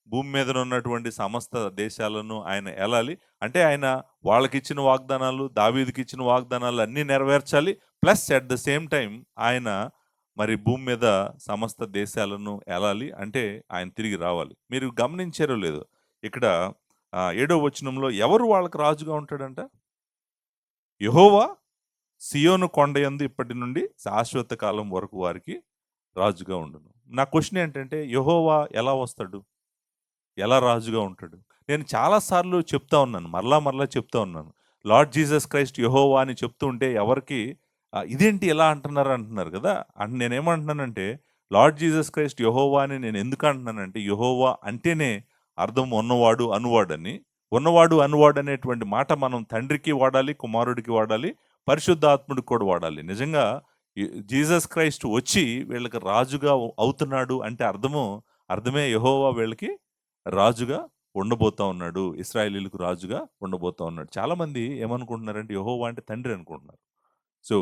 భూమి మీదన ఉన్నటువంటి సమస్త దేశాలను ఆయన ఏలాలి. అంటే ఆయన వాళ్ళకిచ్చిన వాగ్దానాలు, దావీదుకిచ్చిన వాగ్దానాలు అన్నీ నెరవేర్చాలి. Plus at the same time ఆయన మరి భూమి మీద సమస్త దేశాలను ఏలాలి. అంటే ఆయన తిరిగి రావాలి. మీరు గమనించారో లేదో ఇక్కడ 7వ వచనంలో ఎవరు వాళ్ళకి రాజుగా ఉంటాడంట? యెహోవా సీయోను కొండయందు ఇప్పటి నుండి శాశ్వత కాలం వరకు వారికి రాజుగా ఉండును. నా క్వెషన్ ఏంటంటే యెహోవా ఎలా వస్తాడు? ఎలా రాజుగా ఉంటాడు? నేను చాలా సార్లు చెప్తా ఉన్నాను. మరలా చెప్తా ఉన్నాను. లార్డ్ జీసస్ క్రైస్ట్ యెహోవా అని చెప్తూ ఉంటే ఎవరికి ఇదేంటి ఇలా అంటున్నారు అంటున్నారు కదా! నేనేమంటున్నానంటే లార్డ్ జీసస్ క్రైస్ట్ యెహోవా అని నేను ఎందుకు అంటున్నానంటే యెహోవా అంటేనే అర్థం ఉన్నవాడు అనువాడని. ఉన్నవాడు అనువాడు అనేటువంటి మాట మనం తండ్రికి వాడాలి, కుమారుడికి వాడాలి, పరిశుద్ధాత్ముడికి కూడా వాడాలి. నిజంగా జీసస్ క్రైస్ట్ వచ్చి వీళ్ళకి రాజుగా అవుతున్నాడు అంటే అర్థమే యెహోవా వీళ్ళకి రాజుగా ఉండబోతా ఉన్నాడు. ఇశ్రాయేలీయులకు రాజుగా ఉండబోతా ఉన్నాడు. చాలామంది ఏమనుకుంటున్నారంటే యెహోవా అంటే తండ్రి అనుకుంటున్నారు. So,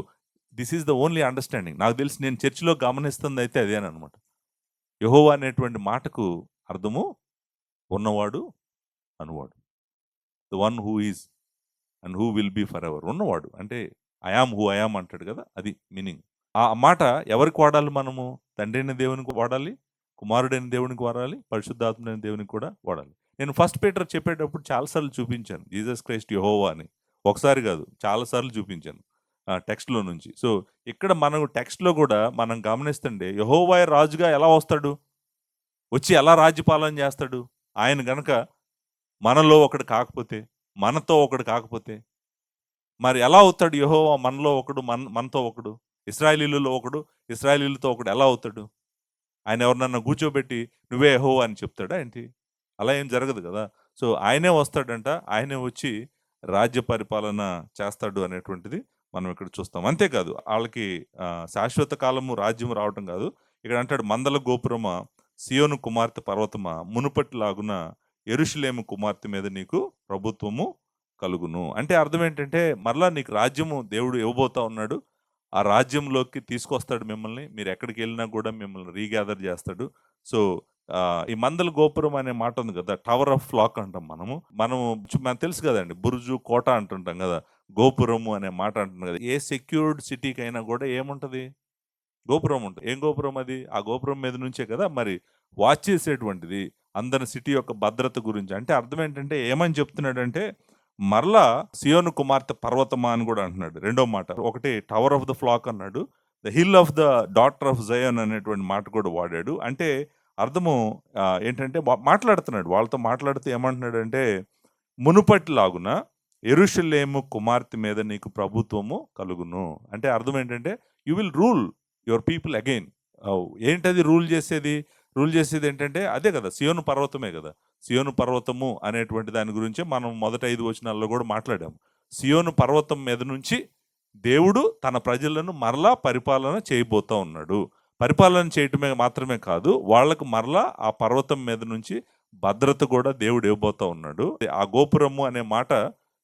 this is the only understanding. నాకు తెలిసి నేను చర్చ్‌లో గమనిస్తుందయితే అదేననమాట. యెహోవా అనేటువంటి మాటకు అర్థము ఉన్నవాడు, అనువాడు. The one who is and who will be forever. ఉన్నవాడు అంటే I am who I am అంటాడు కదా! అది మీనింగ్. ఆ మాట ఎవరికి వాడాలి మనము? తండ్రి అయిన దేవునికి వాడాలి, కుమారుడైన దేవునికి వాడాలి, పరిశుద్ధాత్ముడైన దేవునికి కూడా వాడాలి. నేను ఫస్ట్ పీటర్ చెప్పేటప్పుడు చాలా సార్లు చూపించాను. జీసస్ క్రైస్ట్ యెహోవా అని. ఒకసారి కాదు, చాలా సార్లు చూపించాను. టెక్స్ట్‌లో నుంచి. సో, ఇక్కడ మనం టెక్స్ట్‌లో కూడా మనం గమనిస్తుంటే యెహోవా రాజుగా ఎలా వస్తాడు? వచ్చి ఎలా రాజ్యపాలన చేస్తాడు? ఆయన గనక మనలో ఒకడు కాకపోతే, మనతో ఒకడు కాకపోతే, మరి ఎలా అవుతాడు యెహోవా మనలో ఒకడు, మనతో ఒకడు? ఇశ్రాయేలీయులలో ఒకడు, ఇశ్రాయేలీయులతో ఒకడు ఎలా అవుతాడు? ఆయన ఎవరినన్నా కూర్చోబెట్టి నువ్వే యెహోవా అని చెప్తాడా ఏంటి? అలా ఏం జరగదు కదా! సో, ఆయనే వస్తాడంట. ఆయనే వచ్చి రాజ్య పరిపాలన చేస్తాడు అనేటువంటిది మనం ఇక్కడ చూస్తాం. అంతేకాదు ఆళ్ళకి శాశ్వత కాలము రాజ్యం రావటం కాదు. ఇక్కడ అంటాడు మందల గోపురమా, సియోను కుమార్తె పర్వతమా, మునుపటిలాగున యెరూషలేము కుమార్తె మీద నీకు ప్రభుత్వము కలుగును. అంటే అర్థం ఏంటంటే మరలా నీకు రాజ్యము దేవుడు ఇవ్వబోతా ఉన్నాడు. ఆ రాజ్యంలోకి తీసుకొస్తాడు మిమ్మల్ని. మీరు ఎక్కడికెళ్ళినా కూడా మిమ్మల్ని రీగ్యాదర్ చేస్తాడు. సో, ఈ మందల గోపురం అనే మాట ఉంది కదా! టవర్ ఆఫ్ ఫ్లాక్ అంటాం మనము. మనకు తెలుసు కదండీ! బురుజు, కోట అంటుంటాం కదా! గోపురము అనే మాట అంటున్నాం కదా! ఏ సెక్యూర్డ్ సిటీకైనా కూడా ఏముంటది? గోపురం ఉంటది. ఏం గోపురం అది? ఆ గోపురం మీద నుంచే కదా మరి వాచ్ చేసేటువంటిది. అందరి సిటీ యొక్క భద్రత గురించి. అంటే అర్థం ఏంటంటే ఏమని చెప్తున్నాడంటే మరలా సియోను కుమార్తె పర్వతమా అని కూడా అంటున్నాడు. రెండో మాట. ఒకటి టవర్ ఆఫ్ ద ఫ్లాక్ అన్నాడు. The hill of the daughter of జయోన్ అనేటువంటి మాట కూడా వాడాడు. అంటే అర్థము ఏంటంటే మాట్లాడుతున్నాడు. వాళ్ళతో మాట్లాడుతూ ఏమంటున్నాడంటే మునుపటిలాగున యెరూషలేము కుమార్తె మీద నీకు ప్రభుత్వము కలుగును. అంటే అర్థం ఏంటంటే you will rule your people again. ఏంటది రూల్ చేసేది? రూల్ చేసేది ఏంటంటే అదే కదా! సియోను పర్వతమే కదా! సియోను పర్వతము అనేటువంటి దాని గురించే మనం మొదటి 5 వచనాల్లో కూడా మాట్లాడాము. సియోను పర్వతం మీద నుంచి దేవుడు తన ప్రజలను మరలా పరిపాలన చేయబోతా ఉన్నాడు. పరిపాలన చేయటమే మాత్రమే కాదు, వాళ్ళకు మరలా ఆ పర్వతం మీద నుంచి భద్రత కూడా దేవుడు ఇవ్వబోతా ఉన్నాడు. ఆ గోపురము అనే మాట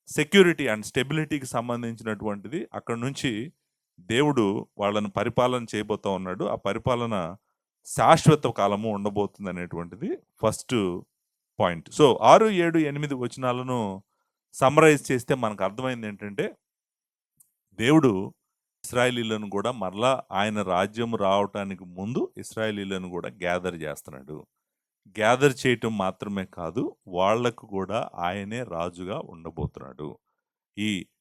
సెక్యూరిటీ అండ్ స్టెబిలిటీకి సంబంధించినటువంటిది. అక్కడి నుంచి దేవుడు వాళ్ళను పరిపాలన చేయబోతా ఉన్నాడు. ఆ పరిపాలన శాశ్వత కాలము ఉండబోతుంది అనేటువంటిది ఫస్ట్ పాయింట్. సో 6, 7, 8 వచనాలను సమ్మరైజ్ చేస్తే మనకు అర్థమైంది ఏంటంటే దేవుడు ఇశ్రాయేలీయులను కూడా మరలా ఆయన రాజ్యం రావటానికి ముందు ఇశ్రాయేలీయులను కూడా గ్యాదర్ చేస్తున్నాడు. గ్యాదర్ చేయటం మాత్రమే కాదు, వాళ్లకు కూడా ఆయనే రాజుగా ఉండబోతున్నాడు.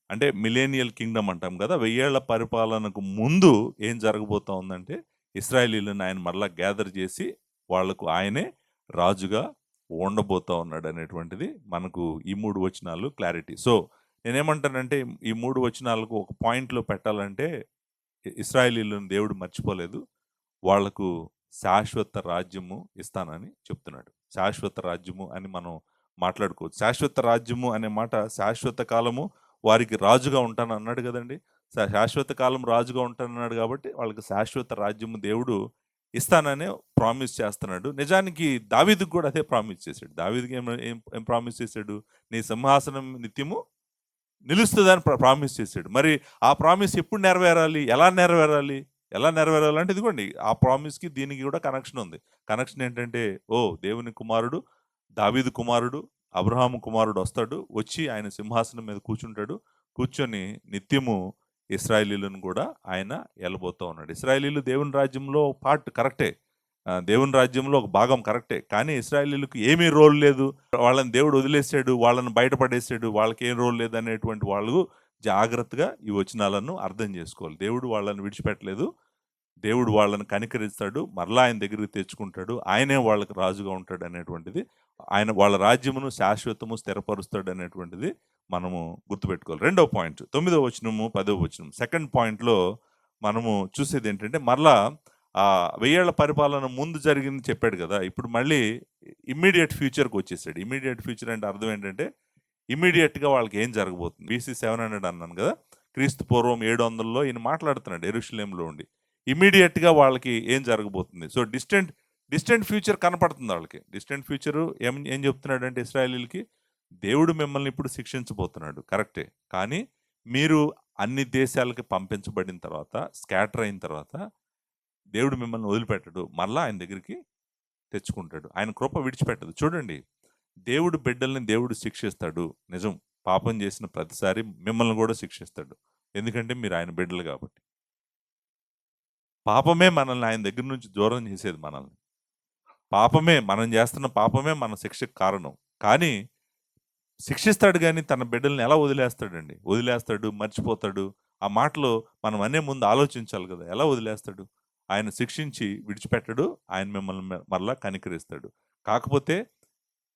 అంటే మిలేనియల్ కింగ్డమ్ అంటాం కదా! 1000 ఏళ్ల పరిపాలనకు ముందు ఏం జరగబోతా ఉందంటే ఇశ్రాయేలీయులను ఆయన మరలా గ్యాదర్ చేసి వాళ్లకు ఆయనే రాజుగా ఉండబోతా ఉన్నాడు అనేటువంటిది మనకు ఈ 3 వచనాలు క్లారిటీ. సో, నేనేమంటానంటే ఈ 3 వచనాలకు ఒక పాయింట్‌లో పెట్టాలంటే ఇశ్రాయేలీయులను దేవుడు మర్చిపోలేదు. వాళ్లకు శాశ్వత రాజ్యము ఇస్తానని చెప్తున్నాడు. శాశ్వత రాజ్యము అని మనం మాట్లాడుకోవచ్చు. శాశ్వత రాజ్యము అనే మాట శాశ్వత కాలము వారికి రాజుగా ఉంటానన్నాడు కదండీ! శాశ్వత కాలం రాజుగా ఉంటానన్నాడు కాబట్టి వాళ్ళకి శాశ్వత రాజ్యము దేవుడు ఇస్తాననే ప్రామిస్ చేస్తున్నాడు. నిజానికి దావీదుకు కూడా అదే ప్రామిస్ చేశాడు. దావీదుకి ఏం ప్రామిస్ చేశాడు? నీ సింహాసనం నిత్యము నిలుస్తుందని ప్రామిస్ చేశాడు. మరి ఆ ప్రామిస్ ఎప్పుడు నెరవేరాలి? ఎలా నెరవేరాలి? ఎలా నెరవేరాలంటే ఇదిగోండి ఆ ప్రామిస్‌కి దీనికి కూడా కనెక్షన్ ఉంది. కనెక్షన్ ఏంటంటే దేవుని కుమారుడు, దావీదు కుమారుడు, అబ్రహాము కుమారుడు వస్తాడు. వచ్చి ఆయన సింహాసనం మీద కూర్చుంటాడు. కూర్చొని నిత్యము ఇశ్రాయేలీయులను కూడా ఆయన ఏలబోతా ఉన్నాడు. ఇశ్రాయేలీయులు దేవుని రాజ్యంలో పార్ట్ కరెక్టే. దేవుని రాజ్యంలో ఒక భాగం కరెక్టే. కానీ ఇశ్రాయేలీయులకు ఏమీ రోల్ లేదు. వాళ్ళని దేవుడు వదిలేసాడు. వాళ్ళని బయటపడేసాడు. వాళ్ళకి ఏం రోల్ లేదనేటువంటి వాళ్ళు జాగ్రత్తగా ఈ వచనాలను అర్థం చేసుకోవాలి. దేవుడు వాళ్ళని విడిచిపెట్టలేదు. దేవుడు వాళ్ళని కనికరిస్తాడు. మరలా ఆయన దగ్గరికి తెచ్చుకుంటాడు. ఆయనే వాళ్ళకి రాజుగా ఉంటాడు అనేటువంటిది. ఆయన వాళ్ళ రాజ్యమును శాశ్వతము స్థిరపరుస్తాడు అనేటువంటిది మనము గుర్తుపెట్టుకోవాలి. రెండో పాయింట్ 9వ వచనము, 10వ వచనం. సెకండ్ పాయింట్‌లో మనము చూసేది ఏంటంటే మరలా ఆ 1000 ఏళ్ల పరిపాలన ముందు జరిగింది చెప్పాడు కదా! ఇప్పుడు మళ్ళీ ఇమ్మీడియేట్ ఫ్యూచర్‌కి వచ్చేసాడు. ఇమ్మీడియేట్ ఫ్యూచర్ అంటే అర్థం ఏంటంటే, ఇమ్మీడియేట్‌గా వాళ్ళకి ఏం జరగబోతుంది. బీసీ 700 అన్నాను కదా! క్రీస్తు పూర్వం 700లో ఈయన మాట్లాడుతున్నాడు యెరూషలేములో ఉండి. ఇమ్మీడియేట్‌గా వాళ్ళకి ఏం జరగబోతుంది. సో, డిస్టెంట్ ఫ్యూచర్ కనపడుతుంది వాళ్ళకి. డిస్టెంట్ ఫ్యూచరు ఏం ఏం చెప్తున్నాడంటే ఇశ్రాయేలీయులకి, దేవుడు మిమ్మల్ని ఇప్పుడు శిక్షించబోతున్నాడు. కరెక్టే. కానీ మీరు అన్ని దేశాలకి పంపించబడిన తర్వాత, స్కాటర్ అయిన తర్వాత దేవుడు మిమ్మల్ని వదిలిపెట్టడు. మరలా ఆయన దగ్గరికి తెచ్చుకుంటాడు. ఆయన కృప విడిచిపెట్టదు. చూడండి, దేవుడు బిడ్డల్ని దేవుడు శిక్షిస్తాడు. నిజం. పాపం చేసిన ప్రతిసారి మిమ్మల్ని కూడా శిక్షిస్తాడు. ఎందుకంటే మీరు ఆయన బిడ్డలు కాబట్టి. పాపమే మనల్ని ఆయన దగ్గర నుంచి దూరం చేసేది మనల్ని. పాపమే మనం చేస్తున్న పాపమే మన శిక్షకు కారణం. కానీ శిక్షిస్తాడు గానీ తన బిడ్డల్ని ఎలా వదిలేస్తాడండి? వదిలేస్తాడు, మర్చిపోతాడు. ఆ మాటలు మనం అనే ముందు ఆలోచించాలి కదా! ఎలా వదిలేస్తాడు? ఆయన శిక్షించి విడిచిపెట్టడు. ఆయన మిమ్మల్ని మరలా కనికరిస్తాడు. కాకపోతే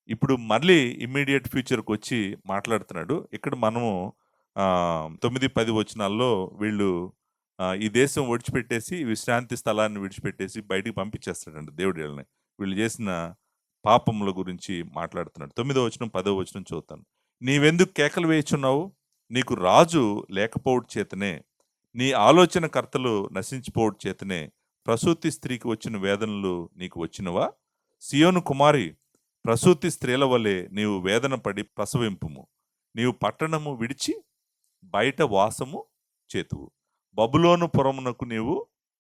ఇప్పుడు మళ్ళీ ఇమ్మీడియేట్ ఫ్యూచర్‌కొచ్చి మాట్లాడుతున్నాడు. ఇక్కడ మనము 9, 10 వచనాల్లో వీళ్ళు ఈ దేశం విడిచిపెట్టేసి, విశ్రాంతి స్థలాన్ని విడిచిపెట్టేసి బయటికి పంపించేస్తాడండి దేవుడు వీళ్ళని. వీళ్ళు చేసిన పాపముల గురించి మాట్లాడుతున్నాడు. 9వ వచనం, 10వ వచనం చదువుతాను. నీవెందుకు కేకలు వేయుచున్నావు? నీకు రాజు లేకపోవుట చేతనే, నీ ఆలోచనకర్తలు నశించిపోవుట చేతనే ప్రసూతి స్త్రీకి వచ్చిన వేదనలు నీకు వచ్చినవా? సియోను కుమారి, ప్రసూతి స్త్రీల వలె నీవు వేదన పడి ప్రసవింపుము. నీవు పట్టణము విడిచి బయట వాసము చేతువు. బబులోను పురమునకు నీవు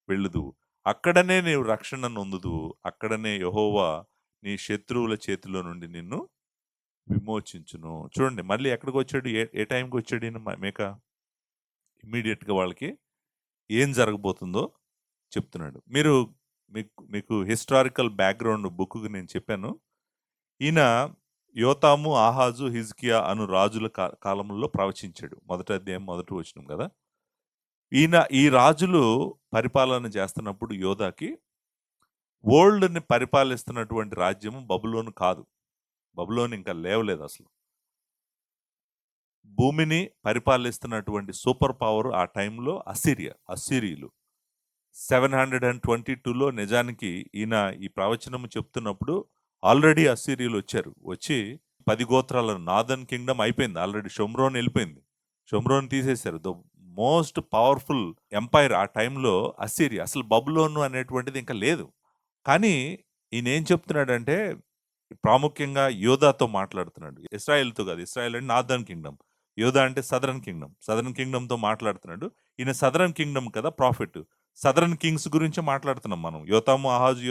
వెళ్ళుదువు. అక్కడనే నీవు రక్షణ నొందుదువు. అక్కడనే యెహోవా నీ శత్రువుల చేతిలో నుండి నిన్ను విమోచించును. చూడండి మళ్ళీ ఎక్కడికి వచ్చాడు? ఏ టైంకి వచ్చాడు ఈయన మీక? ఇమ్మీడియట్‌గా వాళ్ళకి ఏం జరగబోతుందో చెప్తున్నాడు. మీకు హిస్టారికల్ బ్యాక్‌గ్రౌండ్ బుక్‌కి నేను చెప్పాను. ఈయన యోతాము, ఆహాజు, హిజ్కియా అను రాజుల కాలంలో ప్రవచించాడు. మొదటి అధ్యాయం మొదటి వచనం కదా! ఈ రాజులు పరిపాలన చేస్తున్నప్పుడు యోధాకి వరల్డ్‌ని పరిపాలిస్తున్నటువంటి రాజ్యం బబులోను కాదు. బబులోను ఇంకా లేవలేదు అసలు. భూమిని పరిపాలిస్తున్నటువంటి సూపర్ పవర్ ఆ టైంలో అస్సీరియులు. 722లో నిజానికి ఈయన ఈ ప్రవచనము చెప్తున్నప్పుడు ఆల్రెడీ అస్సీరియులు వచ్చారు. వచ్చి 10 గోత్రాల నార్దర్న్ కింగ్డమ్ అయిపోయింది. ఆల్రెడీ షోమ్రోన్ వెళ్ళిపోయింది. షోమ్రోన్ తీసేశారు. ద మోస్ట్ పవర్ఫుల్ ఎంపైర్ ఆ టైంలో అస్సీరియా. అసలు బబులోను అనేటువంటిది ఇంకా లేదు. కానీ ఈయన ఏం చెప్తున్నాడంటే ప్రాముఖ్యంగా యోధాతో మాట్లాడుతున్నాడు. ఇశ్రాయేల్‌తో కాదు. ఇశ్రాయేల్ అంటే నార్దర్న్ కింగ్డమ్. యోధా అంటే సదరన్ కింగ్డమ్. సదరన్ కింగ్డమ్‌తో మాట్లాడుతున్నాడు. ఈయన సదరన్ కింగ్డమ్ కదా ప్రాఫిట్. సదరన్ కింగ్స్ గురించి మాట్లాడుతున్నాం మనం. యోతాము, ఆహాజు,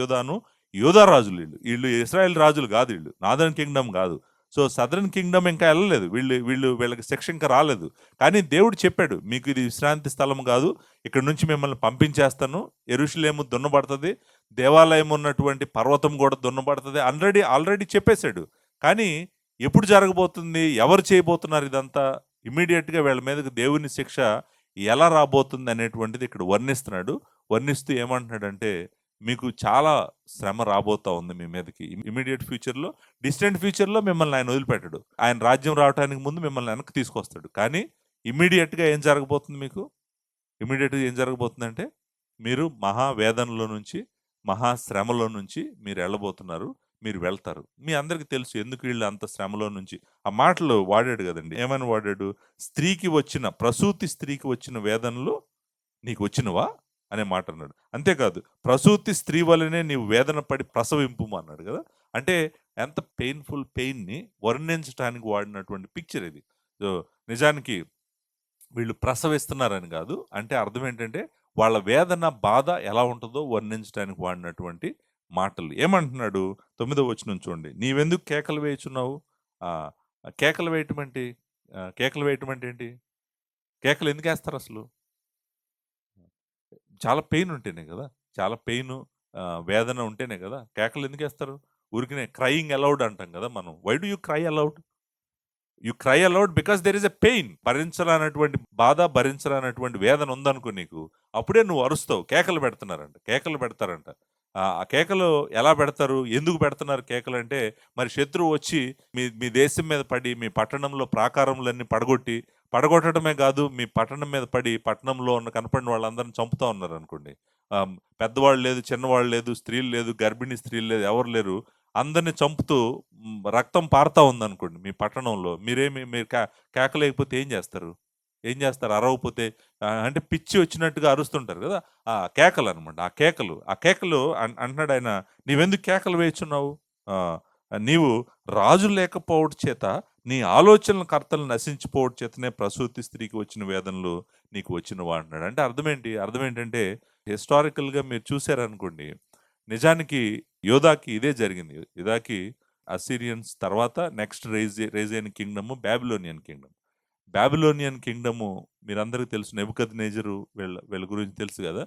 యోధా రాజులు వీళ్ళు. వీళ్ళు ఇశ్రాయేల్ రాజులు కాదు వీళ్ళు. నార్దర్న్ కింగ్డమ్ కాదు. సో సదరన్ కింగ్డమ్ ఇంకా వెళ్ళలేదు. వీళ్ళకి శిక్ష ఇంకా రాలేదు. కానీ దేవుడు చెప్పాడు, మీకు ఇది విశ్రాంతి స్థలం కాదు. ఇక్కడ నుంచి మిమ్మల్ని పంపించేస్తాను. యెరూషలేము దున్నబడుతుంది. దేవాలయం ఉన్నటువంటి పర్వతం కూడా దున్నబడుతుంది. ఆల్రెడీ చెప్పేశాడు. కానీ ఎప్పుడు జరగబోతుంది? ఎవరు చేయబోతున్నారు ఇదంతా? ఇమ్మీడియట్‌గా వీళ్ళ మీదకి దేవుని శిక్ష ఎలా రాబోతుంది అనేటువంటిది ఇక్కడ వర్ణిస్తున్నాడు. వర్ణిస్తూ ఏమంటున్నాడంటే, మీకు చాలా శ్రమ రాబోతా ఉంది మీ మీదకి. ఇమ్మీడియేట్ ఫ్యూచర్‌లో, డిస్టెంట్ ఫ్యూచర్‌లో మిమ్మల్ని ఆయన వదిలిపెట్టడు. ఆయన రాజ్యం రావటానికి ముందు మిమ్మల్ని వెనక్కి తీసుకొస్తాడు. కానీ ఇమ్మీడియేట్‌గా ఏం జరగబోతుంది మీకు? ఇమ్మీడియేట్‌గా ఏం జరగబోతుందంటే, మీరు మహావేదనలో నుంచి, మహాశ్రమలో నుంచి మీరు వెళ్ళబోతున్నారు. మీరు వెళ్తారు. మీ అందరికి తెలుసు ఎందుకు వీళ్ళు అంత శ్రమలో నుంచి ఆ మాటలు వాడాడు కదండి. ఏమని వాడాడు? ప్రసూతి స్త్రీకి వచ్చిన వేదనలు నీకు వచ్చినవా అనే మాట అన్నాడు. అంతేకాదు, ప్రసూతి స్త్రీ వల్లనే నీవు వేదన పడి ప్రసవింపు అన్నాడు కదా! అంటే ఎంత పెయిన్‌ఫుల్ పెయిన్‌ని వర్ణించడానికి వాడినటువంటి పిక్చర్ ఇది. సో నిజానికి వీళ్ళు ప్రసవిస్తున్నారని కాదు. అంటే అర్థం ఏంటంటే వాళ్ళ వేదన, బాధ ఎలా ఉంటుందో వర్ణించడానికి వాడినటువంటి మాటలు. ఏమంటున్నాడు? 9వ వచనం చూడండి. నీవెందుకు కేకలు వేయుచున్నావు? కేకలు వేయటం అంటే ఏంటి? కేకలు ఎందుకేస్తారు అసలు? చాలా పెయిన్ ఉంటేనే కదా! చాలా పెయిను, వేదన ఉంటేనే కదా! కేకలు ఎందుకేస్తారు? ఊరికనే క్రైయింగ్ అలౌడ్ అంటాం కదా మనం. Why do you cry aloud? You cry aloud because there is a pain. భరించరానటువంటి బాధ, భరించరానటువంటి వేదన ఉందనుకో నీకు, అప్పుడే నువ్వు అరుస్తావు. కేకలు పెడతారంట. ఆ కేకలు ఎలా పెడతారు? ఎందుకు పెడుతున్నారు కేకలు అంటే, మరి శత్రువు వచ్చి మీ దేశం మీద పడి, మీ పట్టణంలో ప్రాకారములన్నీ పడగొట్టి, పడగొట్టడమే కాదు, మీ పట్టణం మీద పడి పట్టణంలో ఉన్న కనపడిన వాళ్ళందరిని చంపుతా ఉన్నారనుకోండి. పెద్దవాళ్ళు లేదు, చిన్నవాళ్ళు లేదు, స్త్రీలు లేదు, గర్భిణీ స్త్రీలు లేదు, ఎవరు లేరు. అందరిని చంపుతూ రక్తం పారుతా ఉందనుకోండి మీ పట్టణంలో. మీరు కేకలేయకపోతే ఏం చేస్తారు? ఏం చేస్తారు? అరవకపోతే అంటే పిచ్చి వచ్చినట్టుగా అరుస్తుంటారు కదా! కేకలనమాట. ఆ కేకలు అంటున్నాడాయన, "నీవెందుకు కేకలు వేయుచున్నావు? నీవు రాజు లేకపోవుట చేత, నీ ఆలోచనల కర్తలు నశించిపోవుట చేతనే ప్రసూతి స్త్రీకి వచ్చిన వేదనలు నీకు వచ్చినవా" అంటున్నాడు. అంటే అర్థమేంటి? అర్థమేంటంటే హిస్టారికల్‌గా మీరు చూసారనుకోండి, నిజానికి యోధాకి ఇదే జరిగింది. యోధాకి అస్సిరియన్స్ తర్వాత నెక్స్ట్ రైజ్ అయిన kingdom Babylonian kingdom. Babylonian kingdom మీరందరికి తెలుసు, నెబుకద్నెజరు వీళ్ళ గురించి తెలుసు గదా!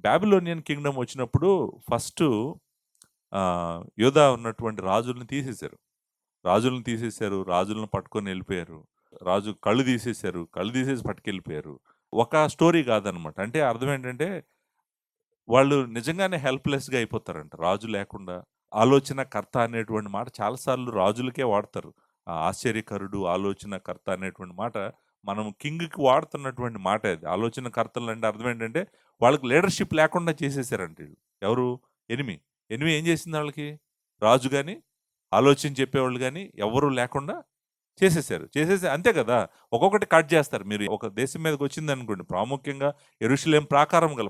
బాబిలోనియన్ కింగ్డమ్ వచ్చినప్పుడు ఫస్టు యోధా ఉన్నటువంటి రాజుల్ని తీసేశారు. రాజులను పట్టుకొని ఎళ్ళిపోయారు. రాజు కళ్ళు తీసేశారు. కళ్ళు తీసేసి పట్టుకెళ్ళిపోయారు. ఒక స్టోరీ కాదనమాట. అంటే అర్థం ఏంటంటే, వాళ్ళు నిజంగానే హెల్ప్‌లెస్‌గా అయిపోతారంట రాజు లేకుండా. ఆలోచనకర్త అనేటువంటి మాట చాలా సార్లు రాజులకే వాడతారు. ఆశ్చర్యకరుడు, ఆలోచనకర్త అనేటువంటి మాట మనం కింగ్‌కి వాడుతున్నటువంటి మాటే అది. ఆలోచనకర్తలంటే అర్థం ఏంటంటే, వాళ్ళకి లీడర్‌షిప్ లేకుండా చేసేసారంట ఈళ్ళు. ఎవరు? ఎనిమీ. ఎనిమీ ఏం చేసింది ఆళ్ళకి? రాజు గాని, ఆలోచించి చెప్పేవాళ్ళు గాని ఎవ్వరు లేకుండా చేసేసి అంతే కదా! ఒక్కొక్కటి కట్ చేస్తారు. మీరు ఒక దేశం మీదకొచ్చిందనుకోండి, ప్రాముఖ్యంగా యెరూషలేం ప్రాకారం గల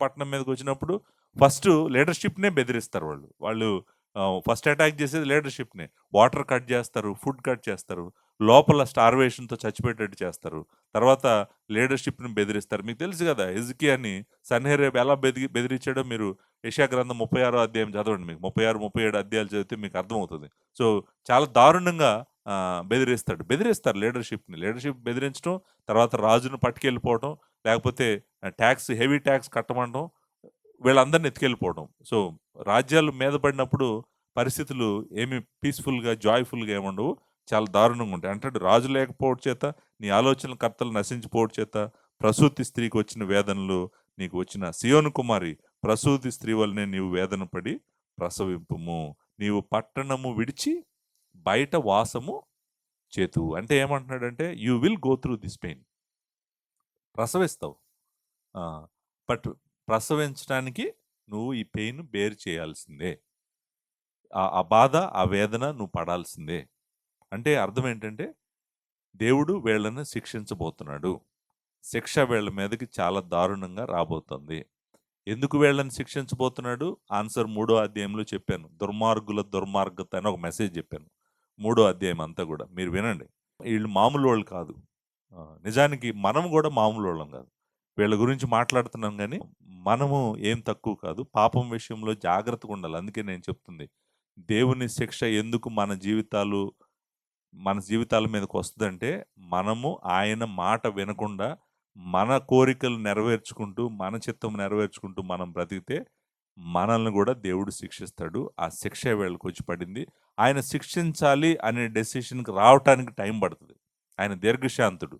పట్టణం మీదకొచ్చినప్పుడు ఫస్టు లీడర్‌షిప్‌నే బెదిరిస్తారు వాళ్ళు. ఫస్ట్ అటాక్ చేసేది లీడర్‌షిప్‌నే. వాటర్ కట్ చేస్తారు, ఫుడ్ కట్ చేస్తారు. లోపల స్టార్వేషన్‌తో చచ్చిపోయేటట్టు చేస్తారు. తర్వాత లీడర్‌షిప్‌ని బెదిరిస్తారు. మీకు తెలుసు కదా! హిజ్కియాని సన్హెరీబ్ ఎలా బెదిరించాడో మీరు యెషయా గ్రంథం 36 అధ్యాయం చదవండి మీకు. 36, 37 అధ్యాయాలు చదివితే మీకు అర్థమవుతది. సో, చాలా దారుణంగా బెదిరిస్తారు లీడర్‌షిప్‌ని. లీడర్‌షిప్ బెదిరించడం, తర్వాత రాజును పట్టుకెళ్ళిపోవడం, లేకపోతే హెవీ టాక్స్ కట్టమనడం, వీళ్ళందరిని ఎత్తుకెళ్ళిపోవడం. సో, రాజ్యాలు మీద పడినప్పుడు పరిస్థితులు ఏమి పీస్‌ఫుల్‌గా, జాయ్‌ఫుల్‌గా ఏముండవు. చాలా దారుణంగా ఉంటాయి. అంటాడు, "రాజు లేకపోవడం చేత, నీ ఆలోచనల కర్తలు నశించిపోవడం చేత, ప్రసూతి స్త్రీకి వచ్చిన వేదనలు నీకు వచ్చిన. సియోను కుమారి, ప్రసూతి స్త్రీ వలనే నీవు వేదన పడి ప్రసవింపుము. నీవు పట్టణము విడిచి బయట వాసము చేతువు." అంటే ఏమంటున్నాడంటే, you will go through this pain. ప్రసవిస్తావు. ఆ! బట్ ప్రసవించటానికి నువ్వు ఈ పెయిన్ బేర్ చేయాల్సిందే. ఆ బాధ, ఆ వేదన నువ్వు పడాల్సిందే. అంటే అర్థం ఏంటంటే, దేవుడు వీళ్ళని శిక్షించబోతున్నాడు. శిక్ష వీళ్ళ మీదకి చాలా దారుణంగా రాబోతుంది. ఎందుకు వీళ్ళని శిక్షించబోతున్నాడు? ఆన్సర్ 3వ అధ్యాయంలో చెప్పాను. దుర్మార్గుల దుర్మార్గత అని ఒక మెసేజ్ చెప్పాను. 3వ అధ్యాయం అంతా గూడా. మీరు వినండి. ఈళ్ళు మామూలోళ్ళు కాదు. నిజానికి మనం గూడా మామూలోళ్ళం గాదు. వీళ్ళ గురించి మాట్లాడుతున్నాం గానీ, మనము ఏం తక్కువ కాదు. పాపం విషయంలో జాగ్రత్తగుండాలి. అందుకే నేను చెప్తుంది. దేవుని శిక్ష ఎందుకు మన జీవితాల మీదకొస్తదంటే, మనము ఆయన మాట వినకుండా, మన కోరికలు నెరవేర్చుకుంటూ, మన చిత్తం నెరవేర్చుకుంటూ మనం బ్రతికితే, మనల్ని గూడా దేవుడు శిక్షిస్తాడు. ఆ శిక్షే వీళ్ళకొచ్చి పడింది. ఆయన శిక్షించాలి అనే డెసిషన్‌కి రావటానికి టైం పడతది. ఆయన దీర్ఘశాంతుడు.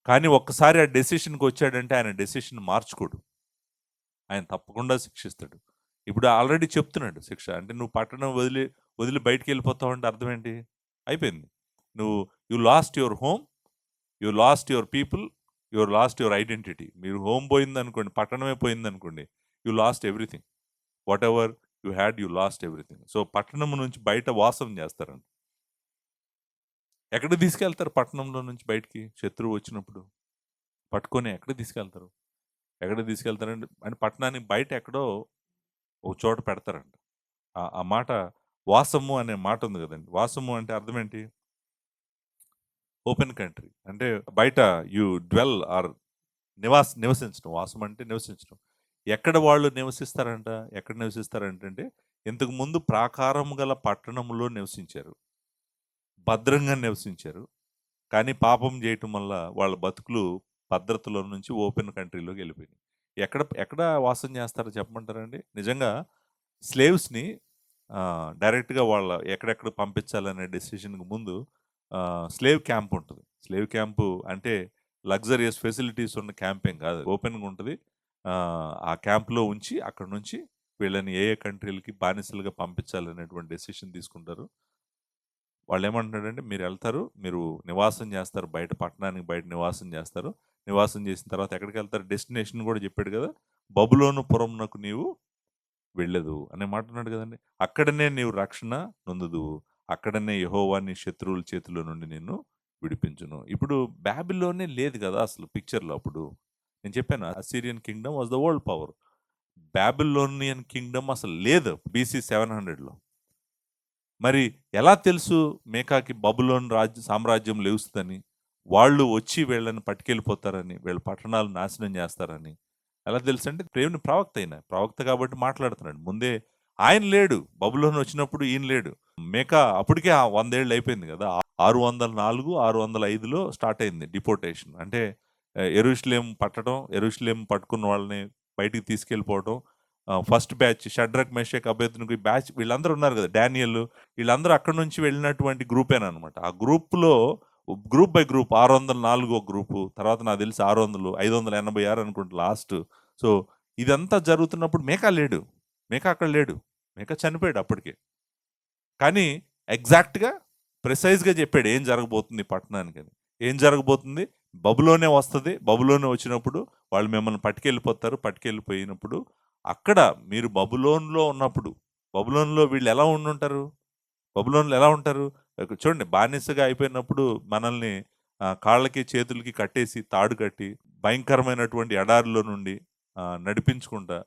కానీ ఒక్కసారి ఆ డెసిషన్‌కొచ్చాడంటే ఆయన డెసిషన్ మార్చుకోడు. ఆయన తప్పకుండా శిక్షిస్తాడు. ఇప్పుడు ఆల్రెడీ చెప్తున్నాడు శిక్ష. అంటే నువ్వు పట్టణం వదిలి బయటికెళ్ళిపోతావంటే అర్థమేంటి? అయిపోయింది. నువ్వు you lost your home, you lost your people, you lost your identity. మీరు హోమ్ పోయిందనుకోండి, పట్టణమే పోయిందనుకోండి, you lost everything. Whatever you had, you lost everything. So, పట్టణం నుంచి బయట వాసం చేస్తారండి. ఎక్కడికి తీసుకెళ్తారు పట్టణంలో నుంచి బయటికి శత్రువు వచ్చినప్పుడు? పట్టుకొని ఎక్కడికి తీసుకెళ్తారు? ఎక్కడికి తీసుకెళ్తారంటే అంటే పట్టణానికి బయట ఎక్కడో ఒక చోట పెడతారంట. ఆ మాట వాసము అనే మాట ఉంది గదండీ! వాసము అంటే అర్థమేంటి? Open country. అంటే బయట యూ డ్వెల్ ఆర్ నివసించడం. వాసం అంటే నివసించడం. ఎక్కడ వాళ్ళు నివసిస్తారంట? ఎక్కడ నివసిస్తారంటంటే, ఇంతకుముందు ప్రాకారం గల పట్టణంలో నివసించారు. భద్రంగా నివసించారు. కానీ పాపం జేయటం వల్ల వాళ్ళ బతుకులు భద్రతలో నుంచి ఓపెన్ కంట్రీలోకెళ్ళిపోయినాయి. ఎక్కడ ఎక్కడ వాసం జేస్తారో చెప్పమంటారండి? నిజంగా స్లేవ్స్‌ని డైరెక్ట్‌గా ఎక్కడెక్కడ పంపించాలనే డెసిషన్‌కి ముందు స్లేవ్ క్యాంప్ ఉంటది. స్లేవ్ క్యాంపు అంటే లగ్జరియస్ ఫెసిలిటీస్ ఉన్న క్యాంపేం కాదు. ఓపెన్‌గా ఉంటది. ఆ క్యాంప్‌లో ఉంచి అక్కడి నుంచి వీళ్ళని ఏ కంట్రీలకి బానిసలుగా పంపించాలనేటువంటి డెసిషన్ తీసుకుంటారు. వాళ్ళేమంటున్నాడంటే, మీరెళ్తారు, మీరు నివాసం చేస్తారు బయట, పట్టణానికి బయట నివాసం చేస్తారు. నివాసం చేసిన తర్వాత ఎక్కడికెళ్తారు? డెస్టినేషన్ గూడా చెప్పాడు గదా! బబులోను పురమునకు నీవు వెళ్ళెదవు అనే మాట అన్నాడు గదండీ. అక్కడనే నీవు రక్షణ నొందుదువు. అక్కడనే యెహోవా నీ శత్రువుల చేతిలో నుండి నిన్ను విడిపించును. ఇప్పుడు బాబిలోనే లేదు గదా! అసలు పిక్చర్‌లో అప్పుడు. నేను చెప్పాను Assyrian Kingdom was the world power. Babylonian Kingdom అసలు లేదు బీసీ 700లో. మరి ఎలా తెలుసు మేకాకి బబులోను సామ్రాజ్యం లెగుస్తదని? వాళ్ళు వచ్చి వీళ్ళని పట్టుకెళ్ళిపోతారని, వీళ్ళ పట్టణాలు నాశనం జేస్తారని. ఎలా తెలుసంటే దేవుని ప్రవక్త ఈయన. ప్రవక్త కాబట్టి మాట్లాడుతున్నాడు. ముందే ఆయన లేడు. బబులోను వచ్చినప్పుడు ఈయన లేడు. మేకా అప్పటికే 100 ఏళ్ళు అయిపోయింది గదా! 604, 605లో స్టార్ట్ అయింది డిపోర్టేషన్. అంటే యెరూషలేం పట్టడం, యెరూషలేం పట్టుకున్న వాళ్ళని బయటికి తీసుకెళ్ళిపోవడం. ఫస్ట్ బ్యాచ్ షడ్రక్, మెషక్, అబేద్నెగో ఈ బ్యాచ్ వీళ్ళందరూ ఉన్నారు గదా! డానియేలు వీళ్ళందరూ అక్కడి నుంచి వెళ్ళినటువంటి గ్రూపేననమాట. ఆ గ్రూప్‌లో గ్రూప్ బై గ్రూప్ 604 ఒక గ్రూపు. తర్వాత నాకు తెలిసి 600, 586 అనుకుంటా లాస్ట్. సో, ఇదంతా జరుగుతున్నప్పుడు మీకా లేడు. మీకా అక్కడ లేడు. మీకా చనిపోయాడు అప్పటికే. కానీ ఎగ్జాక్ట్‌గా, ప్రిసైజ్‌గా చెప్పాడు ఏం జరగబోతుంది ఈ పట్టణానికని. ఏం జరగబోతుంది? బబులోనే వస్తది. బబులోనే వచ్చినప్పుడు వాళ్ళు మిమ్మల్ని పట్టుకెళ్ళిపోతారు. పట్టుకెళ్ళిపోయినప్పుడు అక్కడ మీరు బబులోనులో ఉన్నప్పుడు, బబులోనులో వీళ్ళు ఎలా ఉండుంటారు? బబులోనులో ఎలా ఉంటారు? చూడండి బానిసగా అయిపోయినప్పుడు మనల్ని కాళ్ళకి, చేతులకి కట్టేసి, తాడు కట్టి, భయంకరమైనటువంటి ఎడారిలో నుండి నడిపించుకుంటా,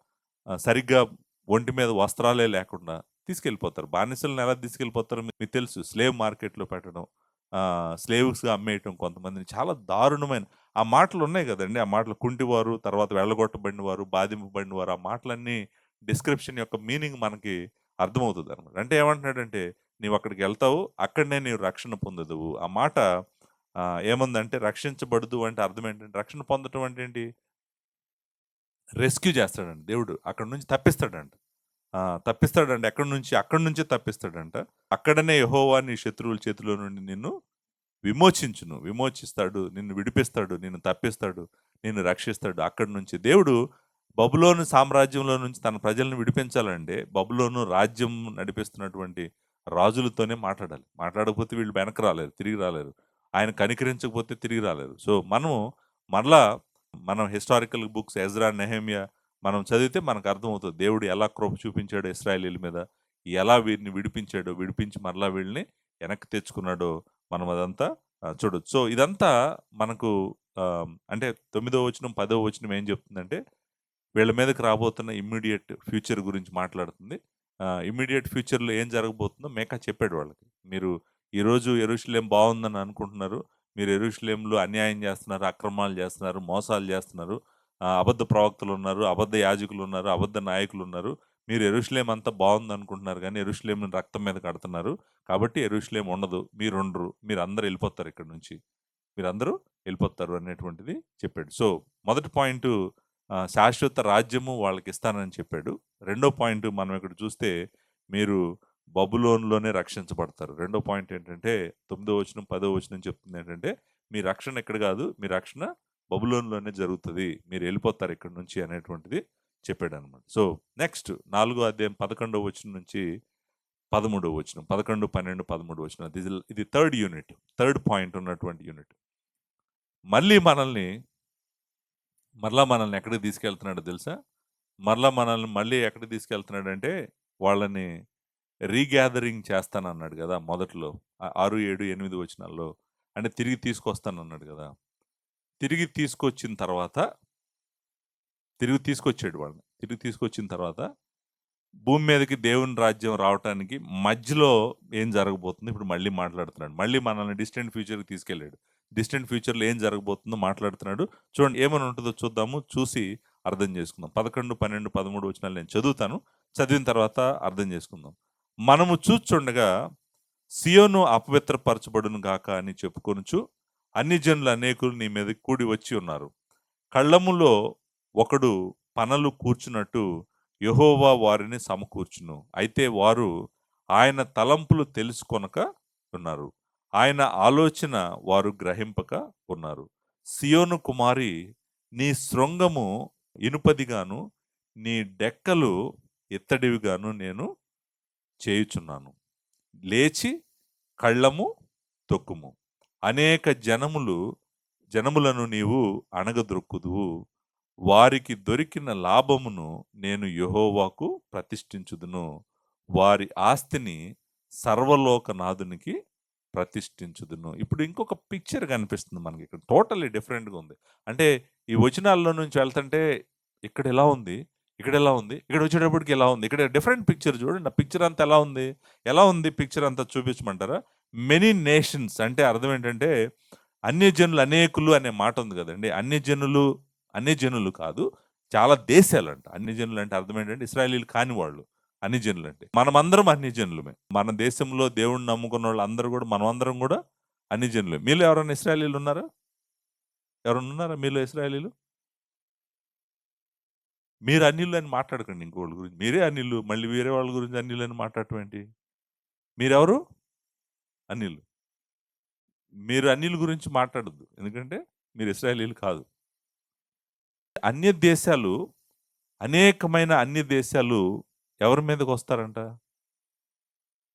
సరిగ్గా ఒంటి మీద వస్త్రాలే లేకుండా తీసుకెళ్ళిపోతారు. బానిసలను ఎలా తీసుకెళ్ళిపోతారో మీకు తెలుసు. స్లేవ్ మార్కెట్‌లో పెట్టడం, స్లేవ్స్‌గా అమ్మేయటం కొంతమందిని. చాలా దారుణమైన ఆ మాటలున్నాయి గదండీ! ఆ మాటలు కుంటివారు, తర్వాత వెళ్ళగొట్టబడినవారు, బాధింపబడినవారు ఆ మాటలన్నీ డిస్క్రిప్షన్ యొక్క మీనింగ్ మనకి అర్థమవుతదనమాట. అంటే ఏమంటున్నాడంటే, నీవక్కడికెళ్తావు, అక్కడనే నీవు రక్షణ పొందుదువు. ఆ మాట ఏముందంటే రక్షించబడుదు అంటే అర్థం ఏంటంటే, రక్షణ పొందటం అంటే ఏంటి? రెస్క్యూ చేస్తాడంట దేవుడు. అక్కడి నుంచి తప్పిస్తాడంట. తప్పిస్తాడంట. ఎక్కడి నుంచి? అక్కడి నుంచే తప్పిస్తాడంట. అక్కడనే యెహోవా నీ శత్రువుల చేతిలో నుండి నిన్ను విమోచించును. విమోచిస్తాడు, నిన్ను విడిపిస్తాడు, నిన్ను తప్పిస్తాడు, నిన్ను రక్షిస్తాడు. అక్కడి నుంచి దేవుడు బబులోను సామ్రాజ్యంలో నుంచి తన ప్రజలను విడిపించాలంటే, బబులోను రాజ్యం నడిపిస్తున్నటువంటి రాజులతోనే మాట్లాడాలి. మాట్లాడకపోతే వీళ్ళు వెనక్కి రాలేరు, తిరిగి రాలేరు. ఆయన కనికరించకపోతే తిరిగి రాలేరు. సో, మనము మరలా మనం హిస్టారికల్ బుక్స్ ఎజ్రా, నెహెమ్యా మనం చదివితే మనకు అర్థమవుతది. దేవుడు ఎలా కృప చూపించాడో ఇశ్రాయేలీయుల మీద, ఎలా వీరిని విడిపించాడో, విడిపించి మరలా వీళ్ళని వెనక్కి తెచ్చుకున్నాడో మనం అదంతా చూడొచ్చు. సో, ఇదంతా మనకు అంటే 9వ వచనం, 10వ వచనం ఏం చెప్తుందంటే, వీళ్ళ మీదకి రాబోతున్న ఇమ్మీడియేట్ ఫ్యూచర్ గురించి మాట్లాడుతుంది. ఇమ్మీడియేట్ ఫ్యూచర్‌లో ఏం జరగబోతుందో మీకా చెప్పాడు వాళ్ళకి. మీరు ఈరోజు యెరూషలేం బావుందని అనుకుంటున్నారు. మీరు యెరూషలేంలో అన్యాయం చేస్తున్నారు, అక్రమాలు చేస్తున్నారు, మోసాలు చేస్తున్నారు. అబద్ధ ప్రవక్తలున్నారు, అబద్ధ యాజకులున్నారు, అబద్ధ నాయకులున్నారు. మీరు యెరూషలేం అంతా బావుందనుకుంటున్నారు గానీ, యెరూషలేంని రక్తం మీద కడుతున్నారు. కాబట్టి యెరూషలేం ఉండదు. మీరుండరు. మీరందరూ ఎళ్ళిపోతారు ఇక్కడి నుంచి. మీరందరూ ఎళ్ళిపోతారు అనేటువంటిది చెప్పాడు. సో, మొదటి పాయింటు శాశ్వత రాజ్యము వాళ్ళకిస్తానని చెప్పాడు. రెండో పాయింట్ మనం ఇక్కడ చూస్తే, మీరు బబులోనులోనే రక్షించబడతారు. రెండో పాయింట్ ఏంటంటే, 9వ వచనం, 10వ వచనం చెప్తుందేంటంటే, మీ రక్షణ ఇక్కడ గాదు. మీ రక్షణ బబులోనులోనే జరుగుతది. మీరెళ్ళిపోతారు ఇక్కడి నుంచి అనేటువంటిది చెప్పాడనమాట. సో, నెక్స్ట్ 4 అధ్యాయం 11వ వచనం నుంచి 13వ వచనం. 11, 12, 13 వచనాలు. ఇది థర్డ్ యూనిట్. థర్డ్ పాయింట్ ఉన్నటువంటి యూనిట్. మళ్ళీ మరలా మనల్ని ఎక్కడికి తీసుకెళ్తున్నాడో తెలుసా? మళ్ళీ ఎక్కడికి తీసుకెళ్తున్నాడంటే, వాళ్ళని రీగ్యాదరింగ్ చేస్తానన్నాడు గదా! మొదట్లో 6, 7, 8 వచనాల్లో. అంటే తిరిగి తీసుకొస్తానన్నాడు గదా! తిరిగి తీసుకొచ్చిన తర్వాత తిరిగి తీసుకొచ్చాడు వాళ్ళని. తిరిగి తీసుకొచ్చిన తర్వాత భూమి మీదకి దేవుని రాజ్యం రావటానికి మధ్యలో ఏం జరగబోతుందో ఇప్పుడు మళ్ళీ మాట్లాడుతున్నాడు. మళ్ళీ మనల్ని డిస్టెంట్ ఫ్యూచర్‌కి తీసుకెళ్ళాడు. డిస్టెంట్ ఫ్యూచర్‌లో ఏం జరగబోతుందో మాట్లాడుతున్నాడు. చూడండి ఏమని ఉంటదో చూద్దాము. చూసి అర్థం చేసుకుందాం. 11, 12, 13 వచనాలు నేను చదువుతాను. చదివిన తర్వాత అర్థం చేసుకుందాం. మనము చూచుచుండగా సియోను అపవిత్రపరచబడును గాక అని చెప్పుకొనుచు అన్ని జనులు అనేకులు నీ మీదకి కూడి వచ్చి ఉన్నారు. కళ్ళములో ఒకడు పనలు కూర్చున్నట్టు యెహోవా వారిని సమకూర్చును. అయితే వారు ఆయన తలంపులు తెలుసుకొనక ఉన్నారు. ఆయన ఆలోచన వారు గ్రహింపక ఉన్నారు. సియోను కుమారి, నీ శృంగము ఇనుపదిగాను, నీ డెక్కలు ఇత్తడివిగాను నేను చేయుచున్నాను. లేచి కళ్ళము తొక్కుము. అనేక జనములను నీవు అణగద్రొక్కుదువు. వారికి దొరికిన లాభమును నేను యెహోవాకు ప్రతిష్ఠించుదును. వారి ఆస్తిని సర్వలోకనాథునికి ప్రతిష్ఠించుదును. ఇప్పుడు ఇంకొక పిక్చర్ కనిపిస్తుంది మనకి ఇక్కడ. టోటల్లీ డిఫరెంట్‌గా ఉంది. అంటే ఈ వచనాల్లో నుంచి వెళ్తుంటే ఇక్కడ ఎలా ఉంది, ఇక్కడ ఎలా ఉంది, ఇక్కడ వచ్చేటప్పటికి ఎలా ఉంది. ఇక్కడ డిఫరెంట్ పిక్చర్ చూడండి. ఆ పిక్చర్ అంతా ఎలా ఉంది? ఎలా ఉంది పిక్చర్ అంతా చూపించమంటారా? మెనీ నేషన్స్ అంటే అర్థం ఏంటంటే అన్యజనులు అనేకులు అనే మాట ఉంది కదండీ. అన్యజనులు కాదు. చాలా దేశాలంట. అన్యజనులు అంటే అర్థం ఏంటంటే ఇశ్రాయేలీయులు కాని వాళ్ళు అన్యజనులు అంటే. మనమందరం అన్యజనులమే. మన దేశంలో దేవుడిని నమ్ముకున్నోళ్ళు అందరూ కూడా మనమందరం కూడా అన్యజనులే. మీలో ఎవరైనా ఇశ్రాయేలీయులు ఉన్నారా? ఎవరైనా ఉన్నారా మీలో ఇశ్రాయేలీయులు? మీరు అన్యులు అని మాట్లాడకండి ఇంకోళ్ళ గురించి. మీరే అన్యులు. మళ్ళీ వేరే వాళ్ళ గురించి అన్యులు అని మాట్లాడటం ఏంటి? మీరెవరు? అన్యులు. మీరు అన్యుల గురించి మాట్లాడొద్దు. ఎందుకంటే మీరు ఇశ్రాయేలీయులు కాదు. అన్య దేశాలు అనేకమైన అన్య దేశాలు ఎవరి మీదకొస్తారంట?